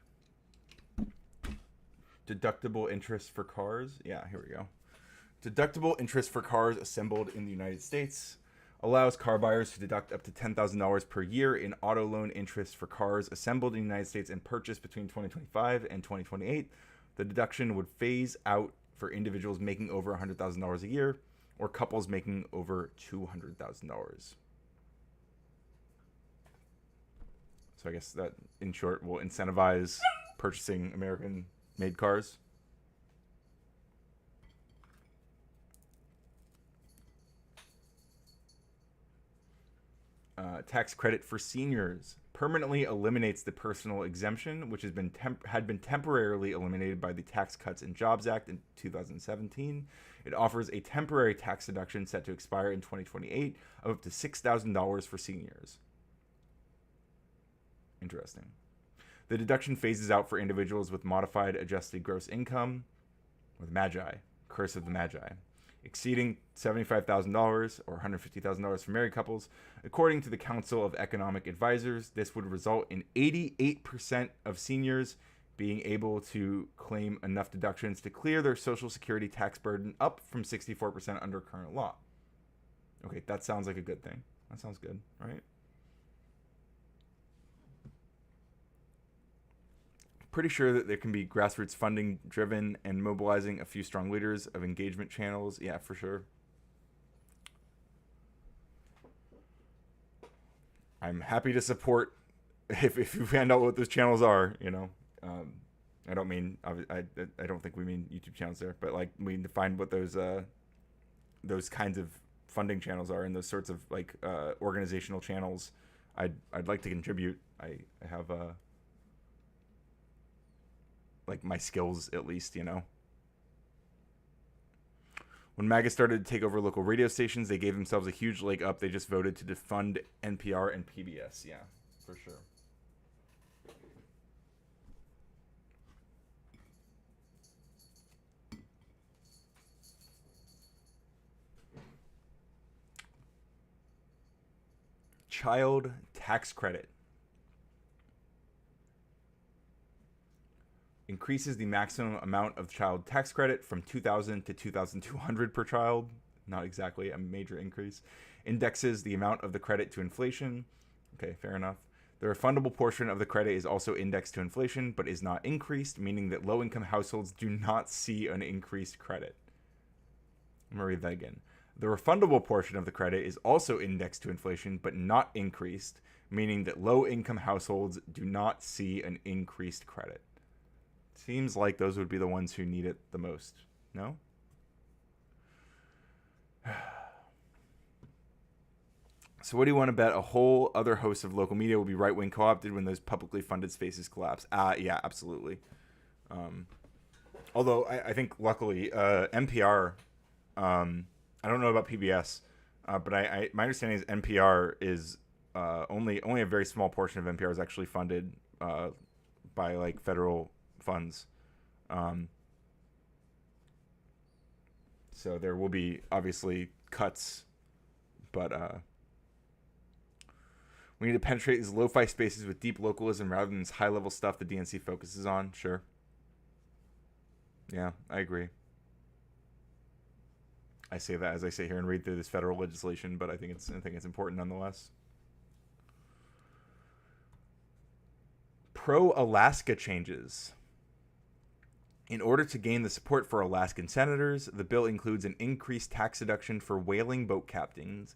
Deductible interest for cars. Yeah, here we go. Deductible interest for cars assembled in the United States. allows car buyers to deduct up to $10,000 per year in auto loan interest for cars assembled in the United States and purchased between 2025 and 2028. The deduction would phase out for individuals making over $100,000 a year or couples making over $200,000. So I guess that, in short, will incentivize purchasing American-made cars. Tax credit for seniors permanently eliminates the personal exemption, which had been temporarily eliminated by the Tax Cuts and Jobs Act in 2017. It offers a temporary tax deduction set to expire in 2028 of up to $6,000 for seniors. Interesting. The deduction phases out for individuals with modified adjusted gross income, with MAGI, curse of the MAGI, exceeding $75,000 or $150,000 for married couples. According to the Council of Economic Advisors, this would result in 88% of seniors being able to claim enough deductions to clear their Social Security tax burden, up from 64% under current law. Okay, that sounds like a good thing. That sounds good, right? Pretty sure that there can be grassroots funding driven and mobilizing a few strong leaders of engagement channels. Yeah, for sure. I'm happy to support if you find out what those channels are, you know. I don't mean, I don't think we mean YouTube channels there, but like we need to find what those kinds of funding channels are and those sorts of like organizational channels. I'd like to contribute. I have like my skills at least, you know. When MAGA started to take over local radio stations, they gave themselves a huge leg up. They just voted to defund NPR and PBS. Yeah, for sure. Child tax credit increases the maximum amount of child tax credit from $2,000 to $2,200 per child. Not exactly a major increase. Indexes the amount of the credit to inflation. Okay, fair enough. The refundable portion of the credit is also indexed to inflation, but is not increased, meaning that low-income households do not see an increased credit. I'm going to read that again. The refundable portion of the credit is also indexed to inflation, but not increased, meaning that low-income households do not see an increased credit. Seems like those would be the ones who need it the most. No? So what do you want to bet? A whole other host of local media will be right-wing co-opted when those publicly funded spaces collapse? Yeah, absolutely. Although I think luckily NPR, I don't know about PBS, but my understanding is NPR is only a very small portion of NPR is actually funded by like federal funds. So there will be obviously cuts, but we need to penetrate these lo-fi spaces with deep localism rather than this high-level stuff the DNC focuses on. Sure. Yeah, I agree. I say that as I sit here and read through this federal legislation, but I think it's important nonetheless. Pro-Alaska changes. In order to gain the support for Alaskan senators, the bill includes an increased tax deduction for whaling boat captains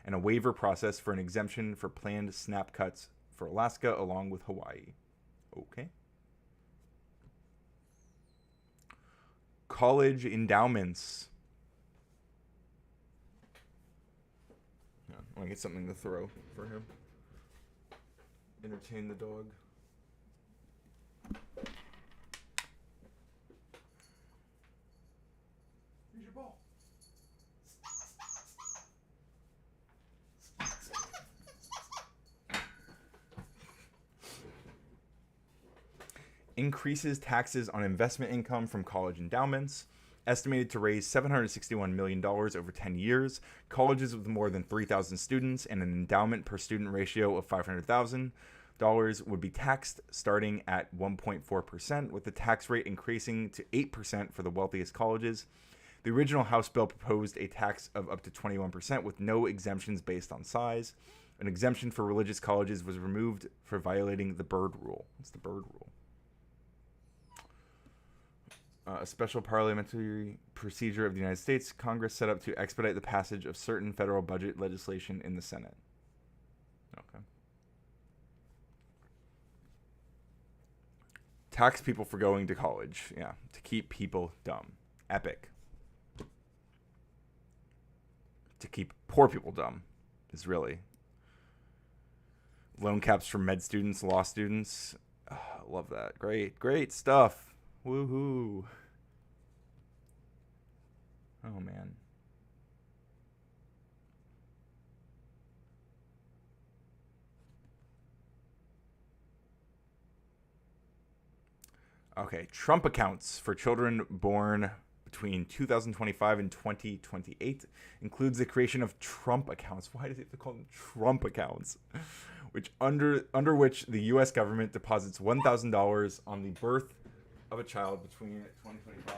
and a waiver process for an exemption for planned snap cuts for Alaska along with Hawaii. Okay. College endowments. I want to get something to throw for him. Entertain the dog. Here's your ball. Increases taxes on investment income from college endowments. Estimated to raise $761 million over 10 years. Colleges with more than 3,000 students and an endowment per student ratio of $500,000 would be taxed starting at 1.4%, with the tax rate increasing to 8% for the wealthiest colleges. The original House bill proposed a tax of up to 21% with no exemptions based on size. An exemption for religious colleges was removed for violating the Byrd Rule. What's the Byrd Rule? A special parliamentary procedure of the United States Congress set up to expedite the passage of certain federal budget legislation in the Senate. Okay. Tax people for going to college. Yeah. To keep people dumb. Epic. To keep poor people dumb is really. Loan caps for med students, law students. Oh, love that. Great stuff. Woohoo. Oh, man. Okay, Trump accounts for children born between 2025 and 2028 includes the creation of Trump accounts. Why does it have to call them Trump accounts? Which under which the U.S. government deposits $1,000 on the birth of a child between 2025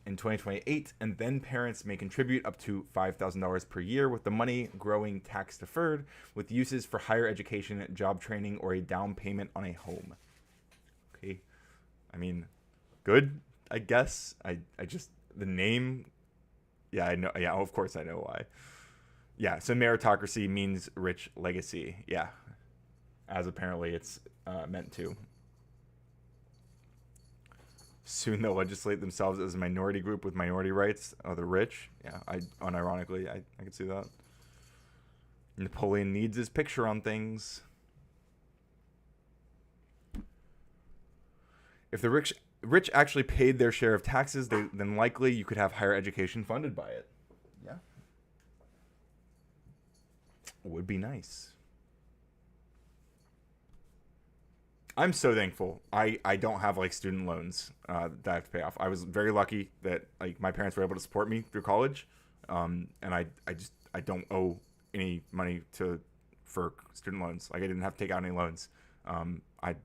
and 2028, and then parents may contribute up to $5,000 per year, with the money growing tax deferred, with uses for higher education, job training, or a down payment on a home. Okay, I mean, good, I guess. I just, the name, yeah, I know, yeah, of course I know why. Yeah, so meritocracy means rich legacy, yeah, as apparently it's meant to. Soon they'll legislate themselves as a minority group with minority rights. Oh, the rich? Yeah, unironically, I can see that. Napoleon needs his picture on things. If the rich actually paid their share of taxes, then likely you could have higher education funded by it. Yeah. Would be nice. I'm so thankful. I don't have like student loans that I have to pay off. I was very lucky that like my parents were able to support me through college, and I don't owe any money for student loans. Like I didn't have to take out any loans. But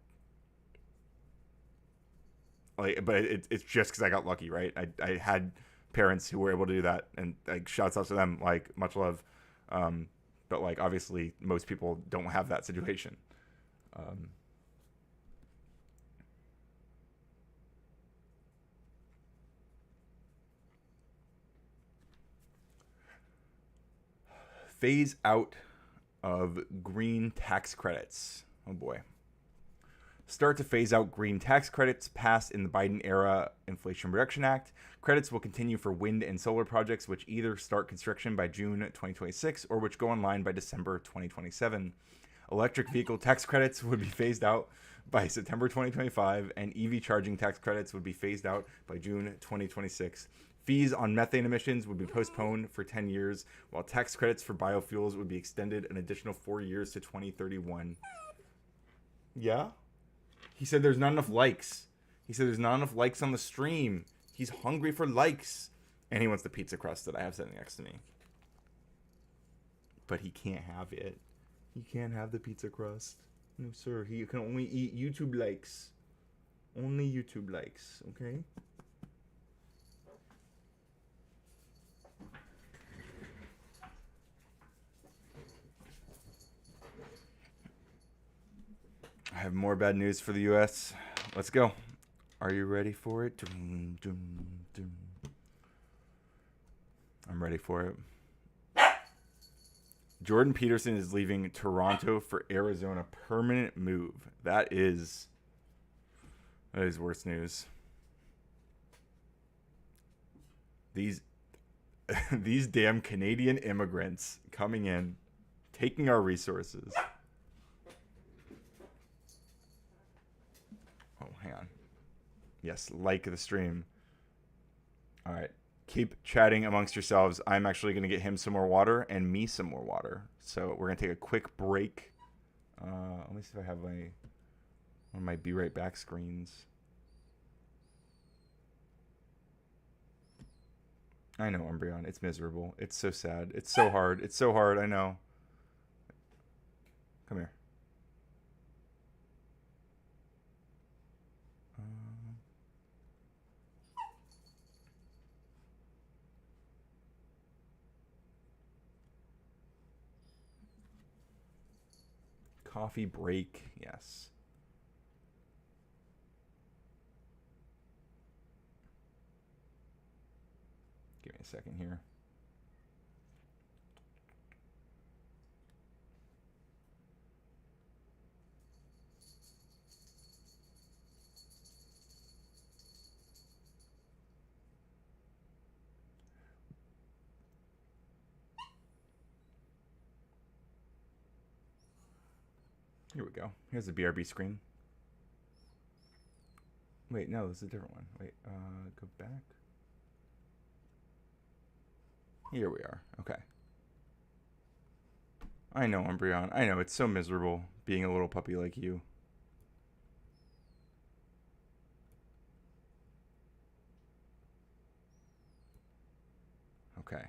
it's just because I got lucky, right? I had parents who were able to do that, and like shouts out to them, like much love. But like obviously most people don't have that situation. Phase out of green tax credits. Oh boy. Start to phase out green tax credits passed in the Biden-era Inflation Reduction Act. Credits will continue for wind and solar projects which either start construction by June 2026 or which go online by December 2027. Electric vehicle tax credits would be phased out by September 2025, and EV charging tax credits would be phased out by June 2026. Fees on methane emissions would be postponed for 10 years, while tax credits for biofuels would be extended an additional 4 years to 2031. Yeah? He said there's not enough likes. He said there's not enough likes on the stream. He's hungry for likes. And he wants the pizza crust that I have sitting next to me. But he can't have it. He can't have the pizza crust. No, sir. He can only eat YouTube likes. Only YouTube likes, okay? I have more bad news for the U.S. Let's go. Are you ready for it? Dum, dum, dum. I'm ready for it. Jordan Peterson is leaving Toronto for Arizona. Permanent move. That is worse news. These damn Canadian immigrants coming in, taking our resources. Oh, hang on. Yes, like the stream. All right. Keep chatting amongst yourselves. I'm actually going to get him some more water and me some more water. So we're going to take a quick break. Let me see if I have one of my Be Right Back screens. I know, Umbreon. It's miserable. It's so sad. It's so hard. It's so hard. I know. Come here. Coffee break, yes. Give me a second here. Here we go. Here's the BRB screen. Wait, no, this is a different one. Wait, go back. Here we are. Okay. I know, Umbreon. I know, it's so miserable being a little puppy like you. Okay.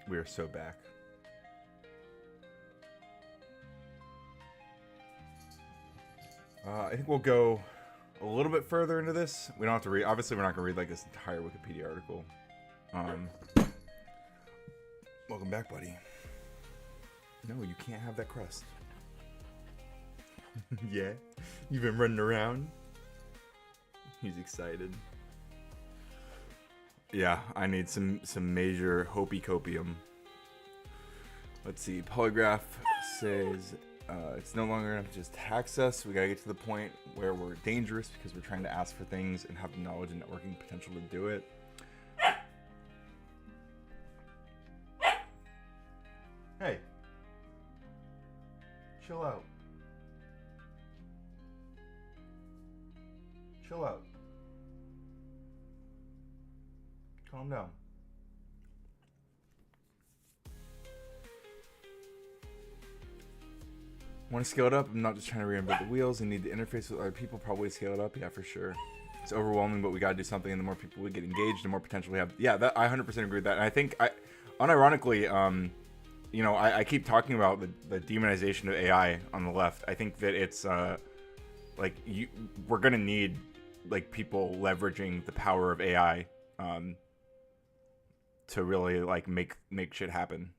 We are so back. I think we'll go a little bit further into this. We don't have to read. Obviously, we're not going to read like this entire Wikipedia article. Welcome back, buddy. No, you can't have that crust. Yeah, you've been running around. He's excited. Yeah, I need some major Hopi copium. Let's see. Polygraph says it's no longer enough to just tax us. We gotta get to the point where we're dangerous because we're trying to ask for things and have the knowledge and networking potential to do it. Hey, chill out. Chill out. Calm down. Want to scale it up? I'm not just trying to reinvent the wheels and need to interface with other people. Probably scale it up. Yeah, for sure. It's overwhelming, but we got to do something. And the more people we get engaged, the more potential we have. Yeah, that I 100% agree with that. And I think, unironically, you know, I keep talking about the demonization of AI on the left. I think that it's like we're gonna need like people leveraging the power of AI to really like make shit happen.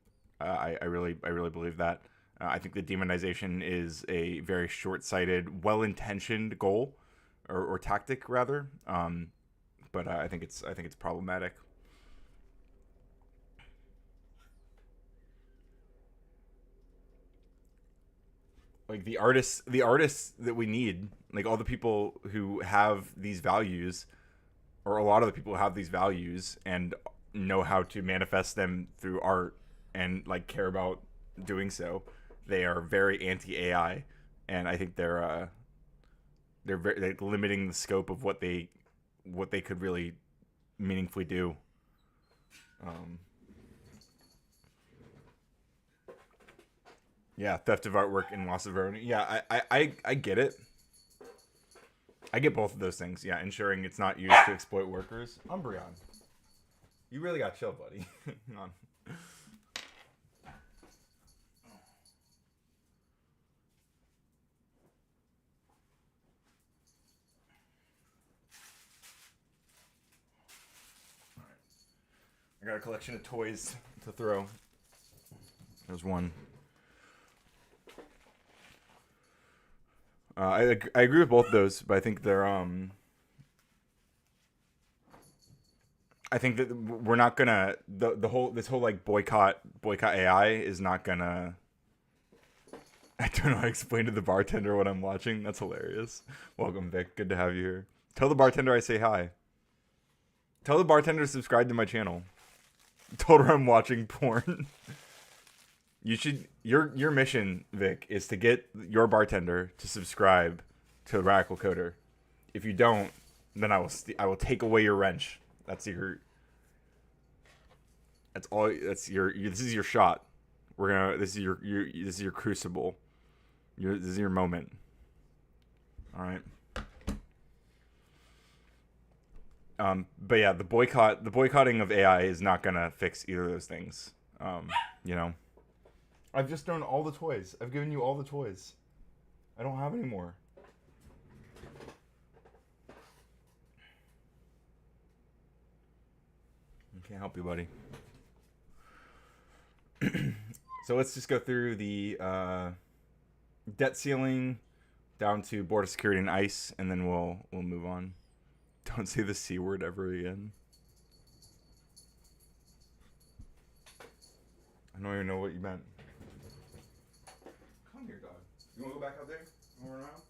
I really believe that. I think the demonization is a very short-sighted, well-intentioned goal or tactic rather. But I think it's problematic. Like the artists that we need, like all the people who have these values, or a lot of the people who have these values and know how to manifest them through art and like care about doing so, they are very anti-AI, and I think they're limiting the scope of what they could really meaningfully do. Yeah, theft of artwork and loss of revenue. Yeah, I get it. I get both of those things. Yeah, ensuring it's not used to exploit workers. Umbreon, you really got chill, buddy. Hang on. I got a collection of toys to throw. There's one. I agree with both of those, but I think they're I think that we're not gonna this whole like boycott AI is not gonna. I don't know how to explain to the bartender what I'm watching. That's hilarious. Welcome, Vic. Good to have you here. Tell the bartender I say hi. Tell the bartender to subscribe to my channel. Told her I'm watching porn. You should. Your mission, Vic, is to get your bartender to subscribe to Radical Coder. If you don't, then I will take away your wrench. That's all. This is your shot. This is your crucible. This is your moment. All right. But yeah, the boycotting of AI is not gonna fix either of those things. You know, I've just done all the toys. I've given you all the toys. I don't have any more. I can't help you, buddy. So let's just go through the debt ceiling down to border security and ICE, and then we'll move on. Don't say the C word ever again. I don't even know what you meant. Come here, dog. You want to go back out there? You want to run around?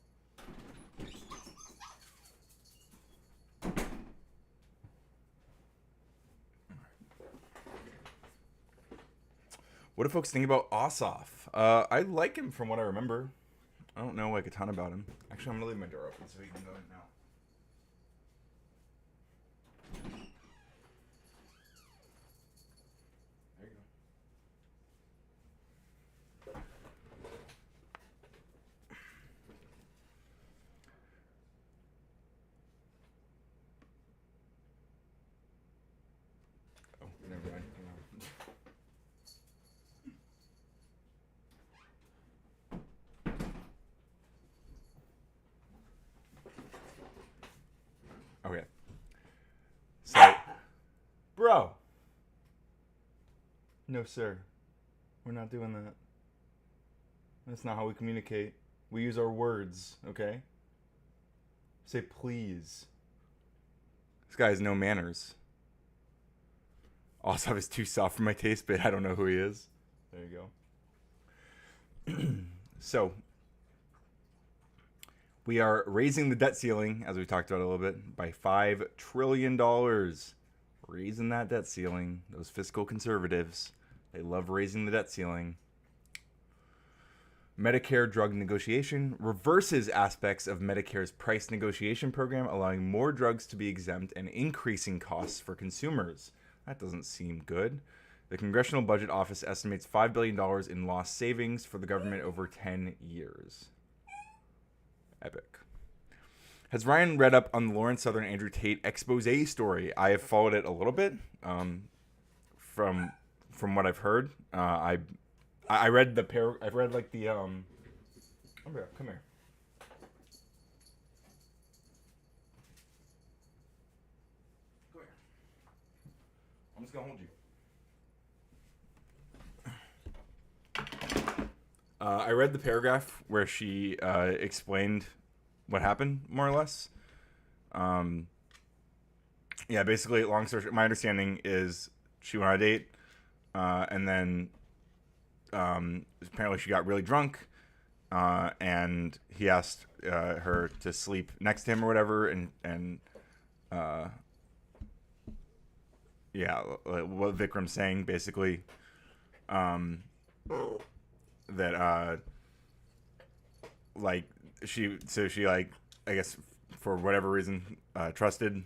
What do folks think about Ossoff? I like him from what I remember. I don't know like a ton about him. Actually, I'm gonna leave my door open so he can go in now. There you go. Oh, never mind. Hang on. No, sir. We're not doing that. That's not how we communicate. We use our words, okay? Say please. This guy has no manners. Also, is too soft for my taste, but I don't know who he is. There you go. So, we are raising the debt ceiling, as we talked about a little bit, by $5 trillion. Raising that debt ceiling. Those fiscal conservatives, they love raising the debt ceiling. Medicare drug negotiation reverses aspects of Medicare's price negotiation program, allowing more drugs to be exempt and increasing costs for consumers. That doesn't seem good. The Congressional Budget Office estimates $5 billion in lost savings for the government over 10 years. Epic. Has Ryan read up on the Lauren Southern Andrew Tate expose story? I have followed it a little bit from what I've heard. I read the I've read like the come here. I'm just gonna hold you. I read the paragraph where she explained what happened, more or less. Yeah, basically, long story short, my understanding is she went on a date, and then apparently she got really drunk, and he asked her to sleep next to him or whatever, and yeah, what Vikram's saying basically, that like she like, I guess for whatever reason trusted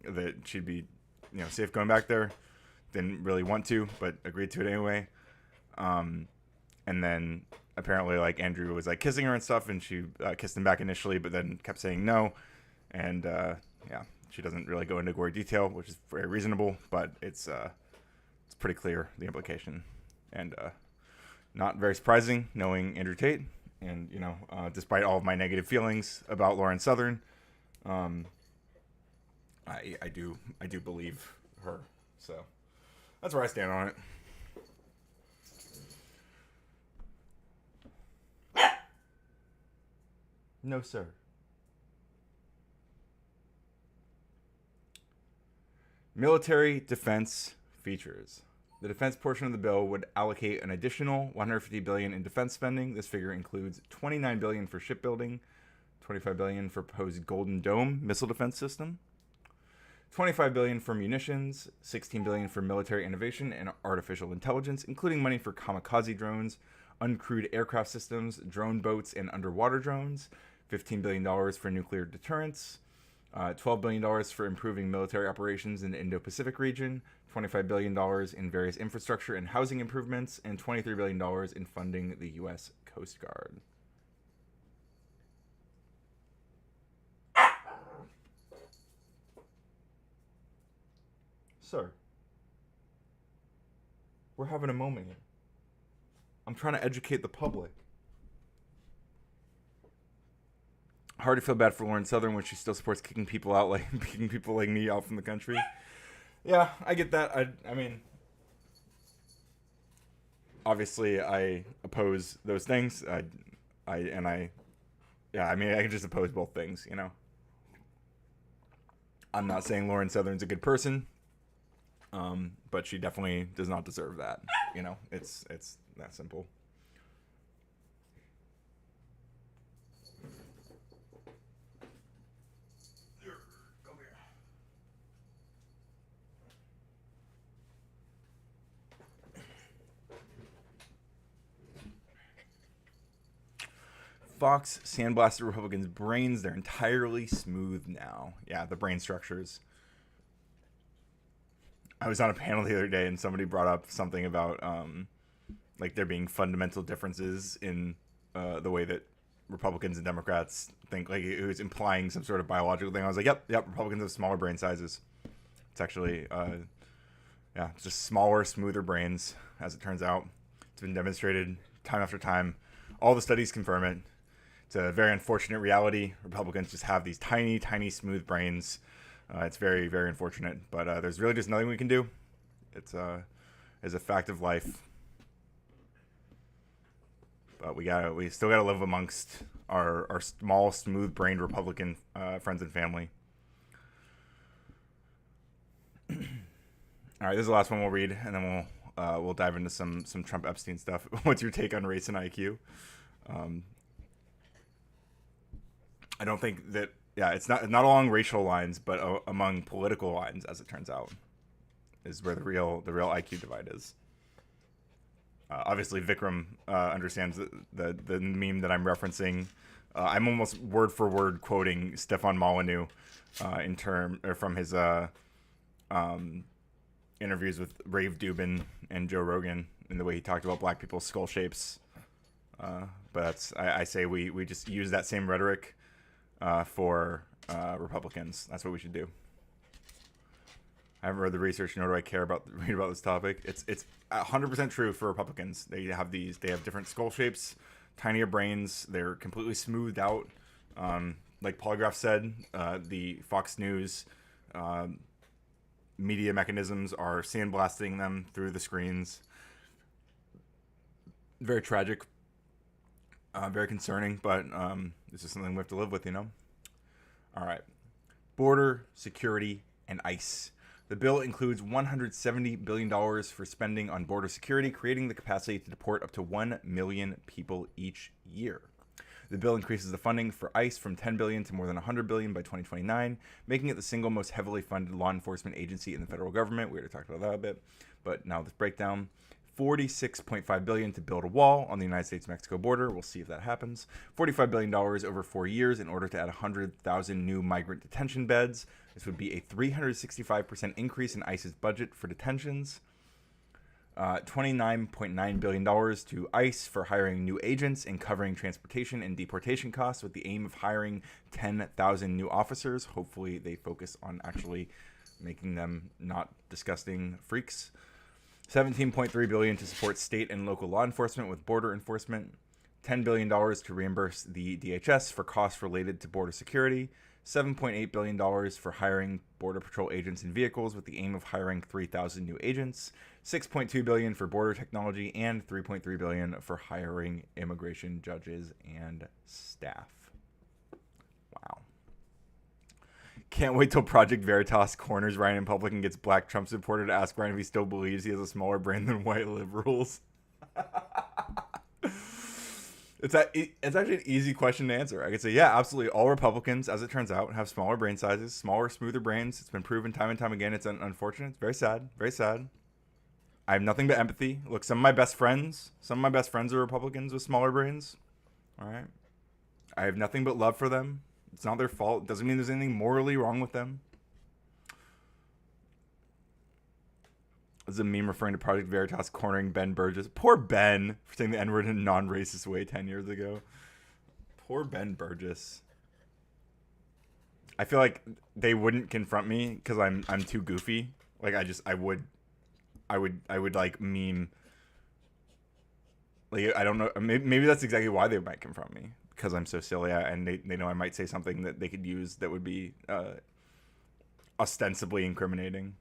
that she'd be, you know, safe going back there. Didn't really want to, but agreed to it anyway. And then apparently, like, Andrew was like kissing her and stuff, and she kissed him back initially, but then kept saying no. And yeah, she doesn't really go into gory detail, which is very reasonable, but it's pretty clear, the implication, and not very surprising knowing Andrew Tate. And, you know, despite all of my negative feelings about Lauren Southern, I do believe her. So that's where I stand on it. No, sir. Military defense features. The defense portion of the bill would allocate an additional $150 billion in defense spending. This figure includes $29 billion for shipbuilding, $25 billion for proposed Golden Dome missile defense system, $25 billion for munitions, $16 billion for military innovation and artificial intelligence, including money for kamikaze drones, uncrewed aircraft systems, drone boats, and underwater drones, $15 billion for nuclear deterrence, $12 billion for improving military operations in the Indo-Pacific region, $25 billion in various infrastructure and housing improvements, and $23 billion in funding the U.S. Coast Guard. Sir, we're having a moment here. I'm trying to educate the public. Hard to feel bad for Lauren Southern when she still supports kicking people like me out from the country. Yeah, I get that. I mean, obviously I oppose those things. I can just oppose both things, you know. I'm not saying Lauren Southern's a good person, but she definitely does not deserve that. You know, it's that simple. Fox sandblasted Republicans' brains. They're entirely smooth now. Yeah, the brain structures. I was on a panel the other day and somebody brought up something about like there being fundamental differences in the way that Republicans and Democrats think. Like it was implying some sort of biological thing. I was like, yep, Republicans have smaller brain sizes. It's actually, it's just smaller, smoother brains, as it turns out. It's been demonstrated time after time. All the studies confirm it. It's a very unfortunate reality. Republicans just have these tiny, tiny, smooth brains. It's very, very unfortunate. But there's really just nothing we can do. It's is a fact of life. But we still gotta live amongst our small, smooth-brained Republican friends and family. All right, this is the last one we'll read, and then we'll dive into some Trump Epstein stuff. What's your take on race and IQ? I don't think that. Yeah, it's not along racial lines, but among political lines, as it turns out, is where the real IQ divide is. Obviously, Vikram understands the meme that I'm referencing. I'm almost word for word quoting Stefan Molyneux from his interviews with Rave Dubin and Joe Rogan in the way he talked about black people's skull shapes. But I say we just use that same rhetoric for Republicans. That's what we should do. I haven't read the research, nor do I care read about this topic. It's 100% true for Republicans. They have different skull shapes, tinier brains. They're completely smoothed out. Like Polygraph said, the Fox News media mechanisms are sandblasting them through the screens. Very tragic. Very concerning, but it's just something we have to live with, you know? All right. Border security and ICE. The bill includes $170 billion for spending on border security, creating the capacity to deport up to 1 million people each year. The bill increases the funding for ICE from $10 billion to more than $100 billion by 2029, making it the single most heavily funded law enforcement agency in the federal government. We already talked about that a bit, but now this breakdown. $46.5 billion to build a wall on the United States-Mexico border. We'll see if that happens. $45 billion over 4 years in order to add 100,000 new migrant detention beds. This would be a 365% increase in ICE's budget for detentions. $29.9 billion to ICE for hiring new agents and covering transportation and deportation costs with the aim of hiring 10,000 new officers. Hopefully they focus on actually making them not disgusting freaks. $17.3 billion to support state and local law enforcement with border enforcement. $10 billion to reimburse the DHS for costs related to border security. $7.8 billion for hiring Border Patrol agents and vehicles with the aim of hiring 3,000 new agents. $6.2 billion for border technology and $3.3 billion for hiring immigration judges and staff. Wow. Can't wait till Project Veritas corners Ryan in public and gets black Trump supporter to ask Ryan if he still believes he has a smaller brain than white liberals. It's actually an easy question to answer. I could say, yeah, absolutely. All Republicans, as it turns out, have smaller brain sizes, smaller, smoother brains. It's been proven time and time again. It's unfortunate. It's very sad. Very sad. I have nothing but empathy. Look, some of my best friends are Republicans with smaller brains. All right. I have nothing but love for them. It's not their fault. It doesn't mean there's anything morally wrong with them. This is a meme referring to Project Veritas cornering Ben Burgess. Poor Ben for saying the N-word in a non-racist way 10 years ago. Poor Ben Burgess. I feel like they wouldn't confront me because I'm too goofy. Like I would like meme. Like I don't know. Maybe that's exactly why they might confront me, because I'm so silly and they know I might say something that they could use that would be ostensibly incriminating.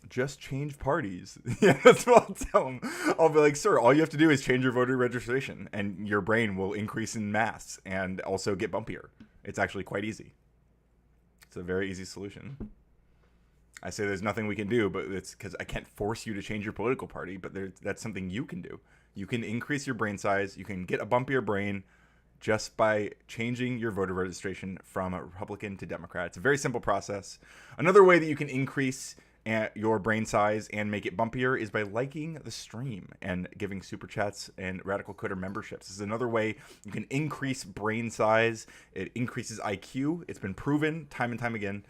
Just change parties. Yeah, that's what I'll tell them. I'll be like, sir, all you have to do is change your voter registration and your brain will increase in mass and also get bumpier. It's actually quite easy. It's a very easy solution. I say there's nothing we can do, but it's because I can't force you to change your political party, but that's something you can do. You can increase your brain size. You can get a bumpier brain just by changing your voter registration from a Republican to Democrat. It's a very simple process. Another way that you can increase your brain size and make it bumpier is by liking the stream and giving super chats and Radical Coder memberships. This is another way you can increase brain size. It increases IQ. It's been proven time and time again.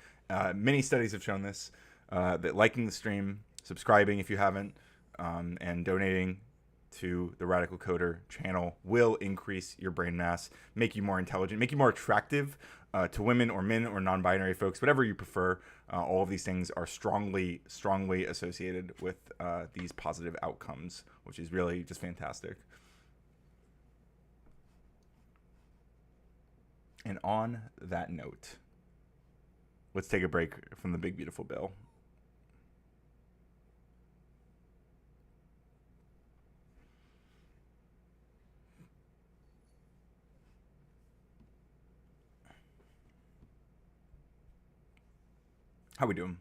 Many studies have shown this, that liking the stream, subscribing if you haven't, and donating to the Radical Coder channel will increase your brain mass, make you more intelligent, make you more attractive to women or men or non-binary folks, whatever you prefer. All of these things are strongly associated with these positive outcomes, which is really just fantastic. And on that note, let's take a break from the big, beautiful bill How we doing?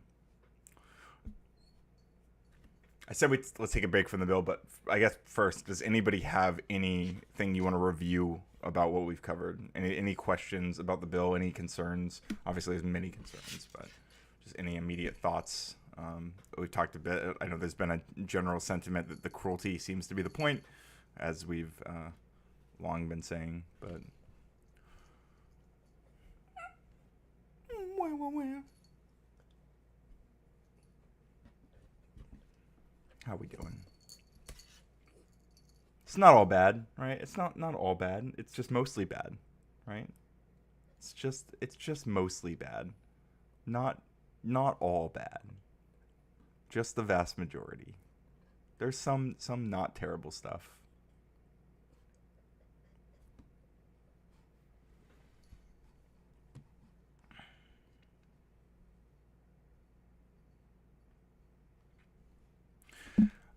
I said let's take a break from the bill, but I guess first, does anybody have anything you want to review about what we've covered? Any questions about the bill? Any concerns? Obviously, there's many concerns, but just any immediate thoughts? We've talked a bit. I know there's been a general sentiment that the cruelty seems to be the point, as we've long been saying, but how we doing? It's not all bad, right? It's not all bad. It's just mostly bad, right? It's just mostly bad. Not all bad. Just the vast majority. There's some not terrible stuff.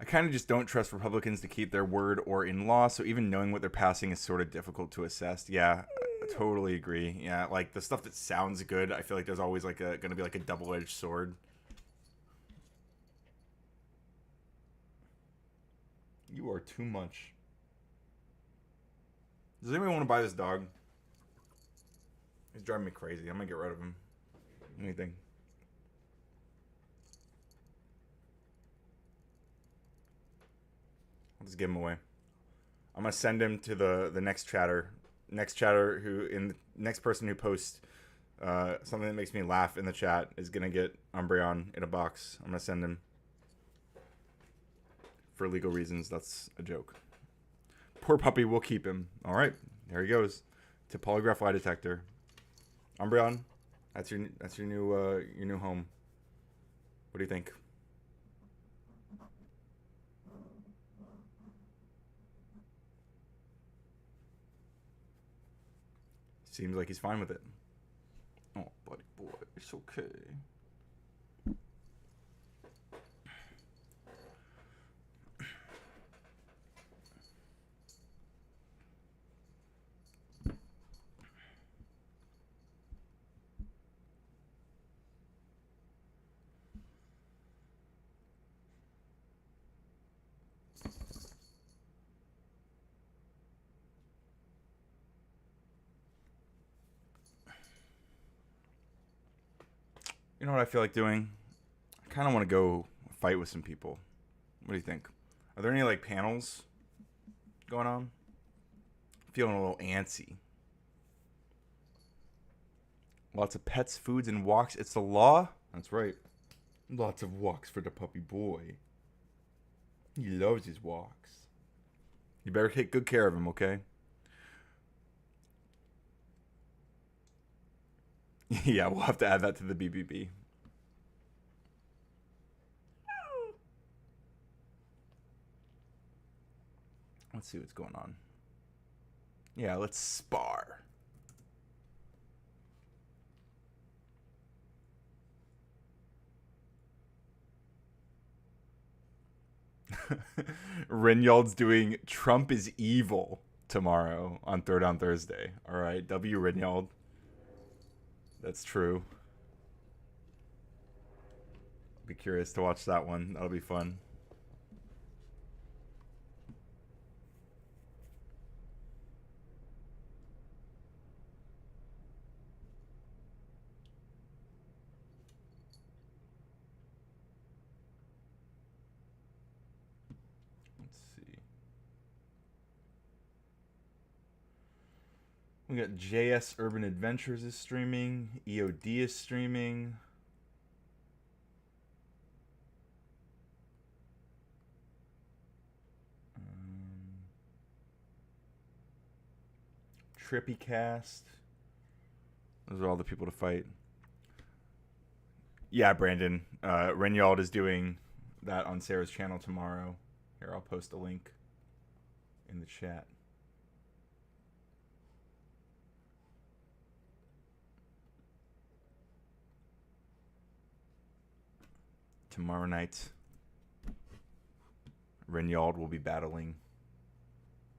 I kind of just don't trust Republicans to keep their word or in law, so even knowing what they're passing is sort of difficult to assess. Yeah, I totally agree. Yeah, like the stuff that sounds good, I feel like there's always like going to be like a double-edged sword. You are too much. Does anyone want to buy this dog? He's driving me crazy. I'm going to get rid of him. Anything. I'll just give him away. I'm going to send him to the next chatter. Next person who posts something that makes me laugh in the chat is going to get Umbreon in a box. I'm going to send him. For legal reasons, that's a joke. Poor puppy, we'll keep him. All right, there he goes. To polygraph lie detector. Umbreon, that's your new home. What do you think? Seems like he's fine with it. Oh, buddy boy, it's okay. You know what I feel like doing? I kind of want to go fight with some people. What do you think? Are there any like panels going on? Feeling a little antsy. Lots of pets, foods, and walks. It's the law. That's right. Lots of walks for the puppy boy. He loves his walks. You better take good care of him, okay? Yeah, we'll have to add that to the BBB. Let's see what's going on. Yeah, let's spar. Rinyald's doing Trump is evil tomorrow on Third on Thursday. All right, W Rinyald. That's true. Be curious to watch that one. That'll be fun. Let's see. We got JS Urban Adventures is streaming. EOD is streaming. Trippy Cast. Those are all the people to fight. Yeah, Brandon. Renyald is doing that on Sarah's channel tomorrow. Here, I'll post a link in the chat. Tomorrow night, Renyald will be battling,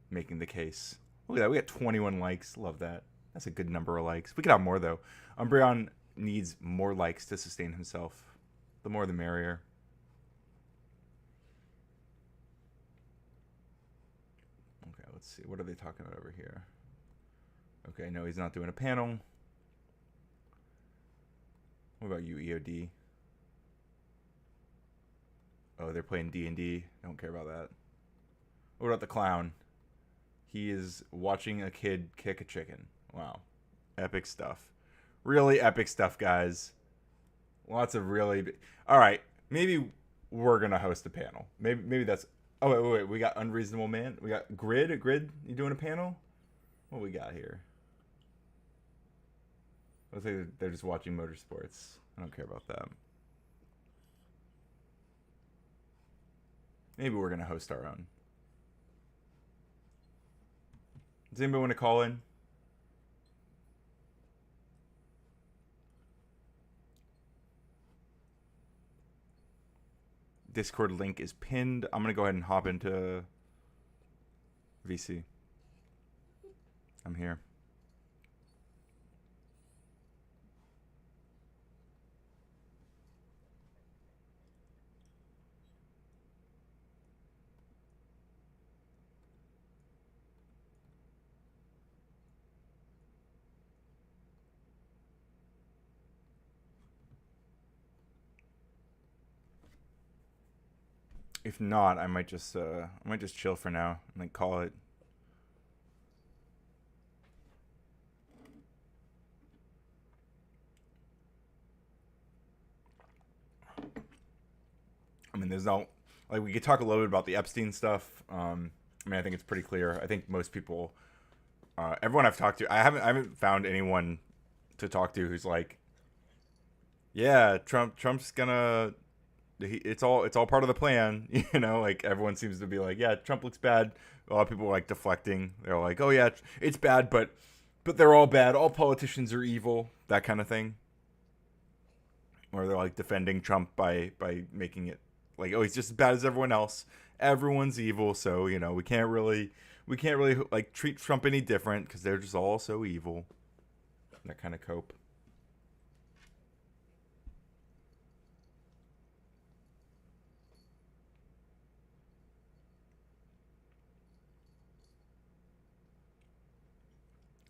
making the case. Look at that. We got 21 likes. Love that. That's a good number of likes. We could have more, though. Umbreon, needs more likes to sustain himself. The more the merrier. Okay, let's see. What are they talking about over here? Okay, no, he's not doing a panel. What about you, EOD? Oh, they're playing D&D. Don't care about that. What about the clown? He is watching a kid kick a chicken. Wow. Epic stuff. Really epic stuff, guys. Lots of really... All right. Maybe we're going to host a panel. Maybe that's... Oh, wait. We got Unreasonable Man. We got Grid. Grid, you doing a panel? What we got here? Looks like they're just watching motorsports. I don't care about that. Maybe we're going to host our own. Does anybody want to call in? Discord link is pinned. I'm going to go ahead and hop into VC. I'm here. If not, I might just chill for now and like call it. I mean, there's no like we could talk a little bit about the Epstein stuff. I mean, I think it's pretty clear. I think most people, everyone I've talked to, I haven't found anyone to talk to who's like, yeah, Trump's gonna. It's all part of the plan, you know. Like everyone seems to be like, yeah, Trump looks bad. A lot of people are like deflecting. They're like, oh yeah, it's bad, but they're all bad. All politicians are evil. That kind of thing. Or they're like defending Trump by making it like, oh, he's just as bad as everyone else. Everyone's evil, so you know we can't really like treat Trump any different because they're just all so evil. That kind of cope.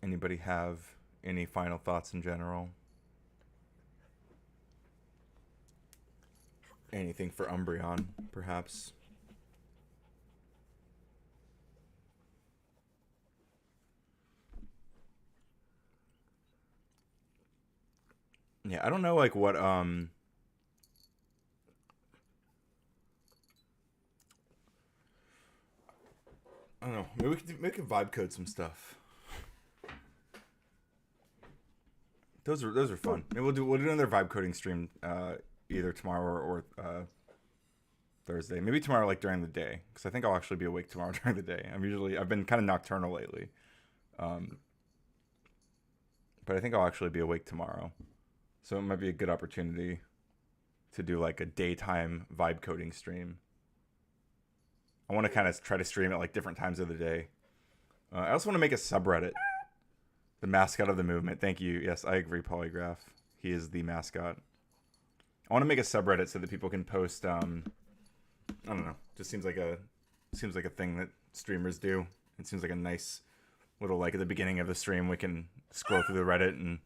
Anybody have any final thoughts in general? Anything for Umbreon, perhaps? Yeah, I don't know like what I don't know. Maybe we could vibe code some stuff. Those are fun. Maybe we'll do another vibe coding stream either tomorrow or Thursday. Maybe tomorrow like during the day because I think I'll actually be awake tomorrow during the day. I've been kind of nocturnal lately, but I think I'll actually be awake tomorrow, so it might be a good opportunity to do like a daytime vibe coding stream. I want to kind of try to stream at like different times of the day. I also want to make a subreddit. The mascot of the movement. Thank you. Yes, I agree, Polygraph. He is the mascot. I want to make a subreddit so that people can post. I don't know. Just seems like a thing that streamers do. It seems like a nice little like at the beginning of the stream we can scroll through the Reddit and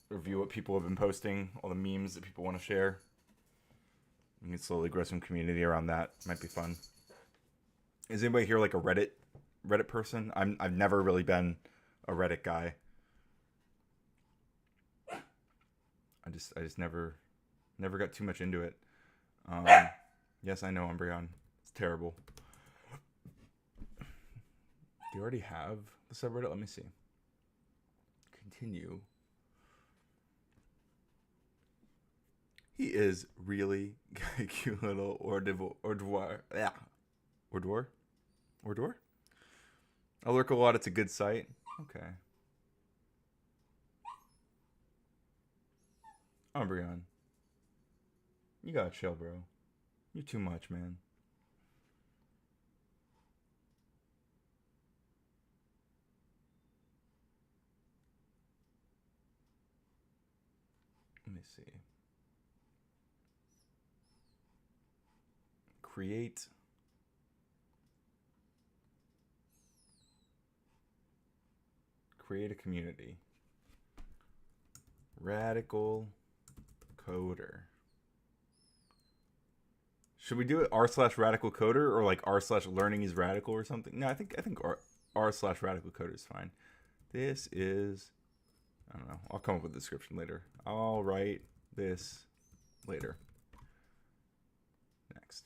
review what people have been posting, all the memes that people want to share. We can slowly grow some community around that. Might be fun. Is anybody here like a Reddit person? I've never really been a Reddit guy. I just never got too much into it. Yes, I know, Umbreon. It's terrible. Do you already have the subreddit? Let me see. Continue. He is really a cute little Ordwar. Yeah. Ordwar? I lurk a lot. It's a good site. Okay. Umbreon. You gotta chill, bro. You're too much, man. see. Create. Create a community. Radical coder. Should we do it r/radical coder or like r/learning is radical or something? No, I think r/radical coder is fine. This is, I don't know. I'll come up with a description later. I'll write this later. Next.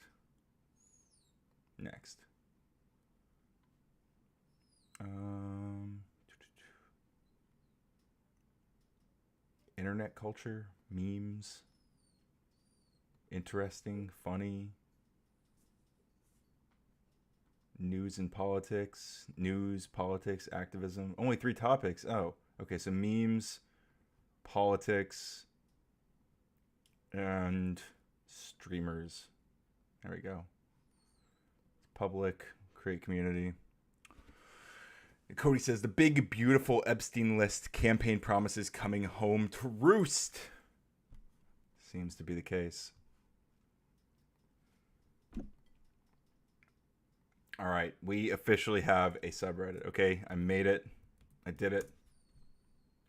Internet culture, memes, interesting, funny, news and politics, activism. Only 3 topics. Oh, okay. So memes, politics, and streamers. There we go. Public, create community. Cody says the big, beautiful Epstein list campaign promises coming home to roost. Seems to be the case. All right, we officially have a subreddit. Okay, I made it. I did it.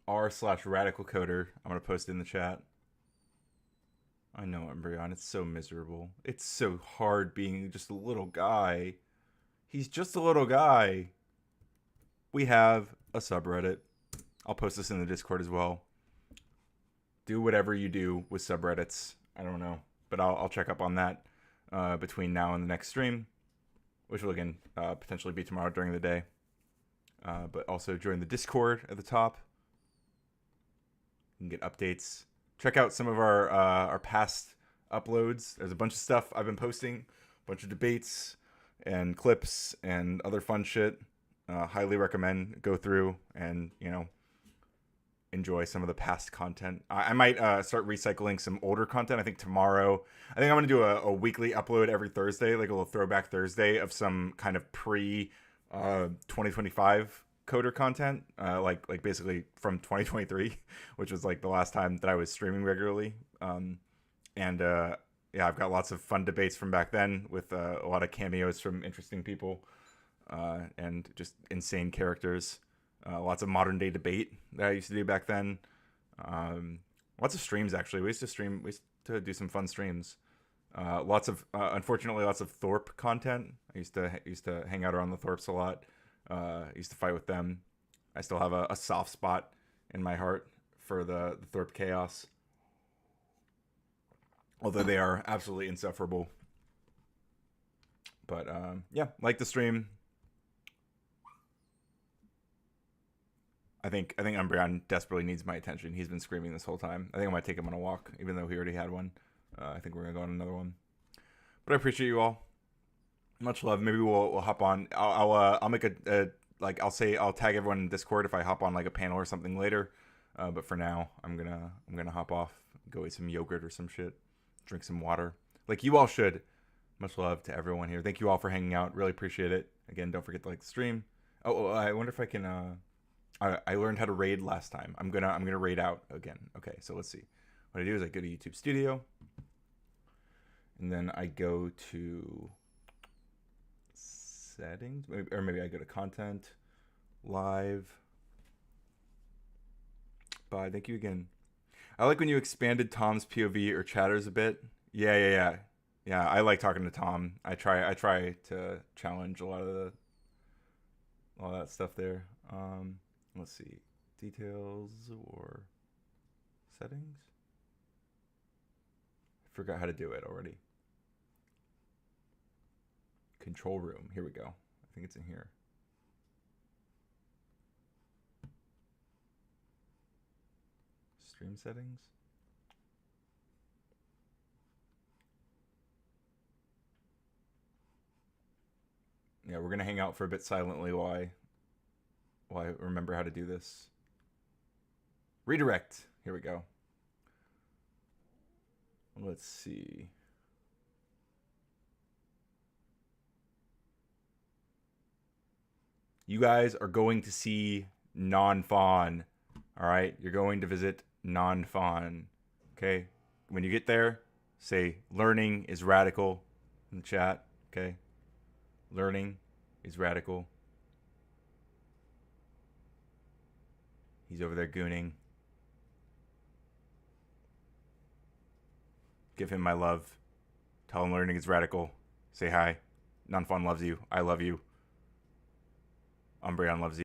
r/radical coder. I'm gonna post it in the chat. I know, Embryon. It's so miserable. It's so hard being just a little guy. He's just a little guy. We have a subreddit. I'll post this in the Discord as well. Do whatever you do with subreddits. I don't know, but I'll check up on that between now and the next stream, which will again potentially be tomorrow during the day. But also join the Discord at the top. You can get updates. Check out some of our past uploads. There's a bunch of stuff I've been posting, a bunch of debates and clips and other fun shit. Highly recommend go through and enjoy some of the past content. I might start recycling some older content. I think tomorrow. I think I'm gonna do a weekly upload every Thursday, like a little throwback Thursday of some kind of pre 2025 coder content, like basically from 2023, which was like the last time that I was streaming regularly. Yeah, I've got lots of fun debates from back then with a lot of cameos from interesting people and just insane characters. Lots of modern day debate that I used to do back then. Lots of streams actually. We used to do some fun streams. Unfortunately, lots of Thorpe content. I used to hang out around the Thorpes a lot. Used to fight with them. I still have a soft spot in my heart for the Thorpe chaos. Although they are absolutely insufferable. But yeah, like the stream. I think Umbreon desperately needs my attention. He's been screaming this whole time. I think I might take him on a walk, even though he already had one. I think we're gonna go on another one. But I appreciate you all. Much love. Maybe we'll hop on. I'll make I'll tag everyone in Discord if I hop on like a panel or something later. But for now, I'm gonna hop off, go eat some yogurt or some shit, drink some water, like you all should. Much love to everyone here. Thank you all for hanging out. Really appreciate it. Again, don't forget to like the stream. Oh, I wonder if I can. I learned how to raid last time. I'm gonna raid out again. Okay, so let's see. What I do is I go to YouTube Studio, and then I go to settings, or maybe I go to content, live. Bye. Thank you again. I like when you expanded Tom's POV or chatters a bit. Yeah. I like talking to Tom. I try to challenge a lot of that stuff there. Let's see, details or settings. I forgot how to do it already. Control room. Here we go. I think it's in here. Stream settings. Yeah, we're gonna hang out for a bit silently while I remember how to do this. Redirect. Here we go. Let's see. You guys are going to see Non-Fawn. All right? You're going to visit Non-Fawn. Okay? When you get there, say learning is radical in the chat. Okay? Learning is radical. He's over there gooning. Give him my love. Tell him learning is radical. Say hi. Non-fun loves you. I love you. Umbreon loves you.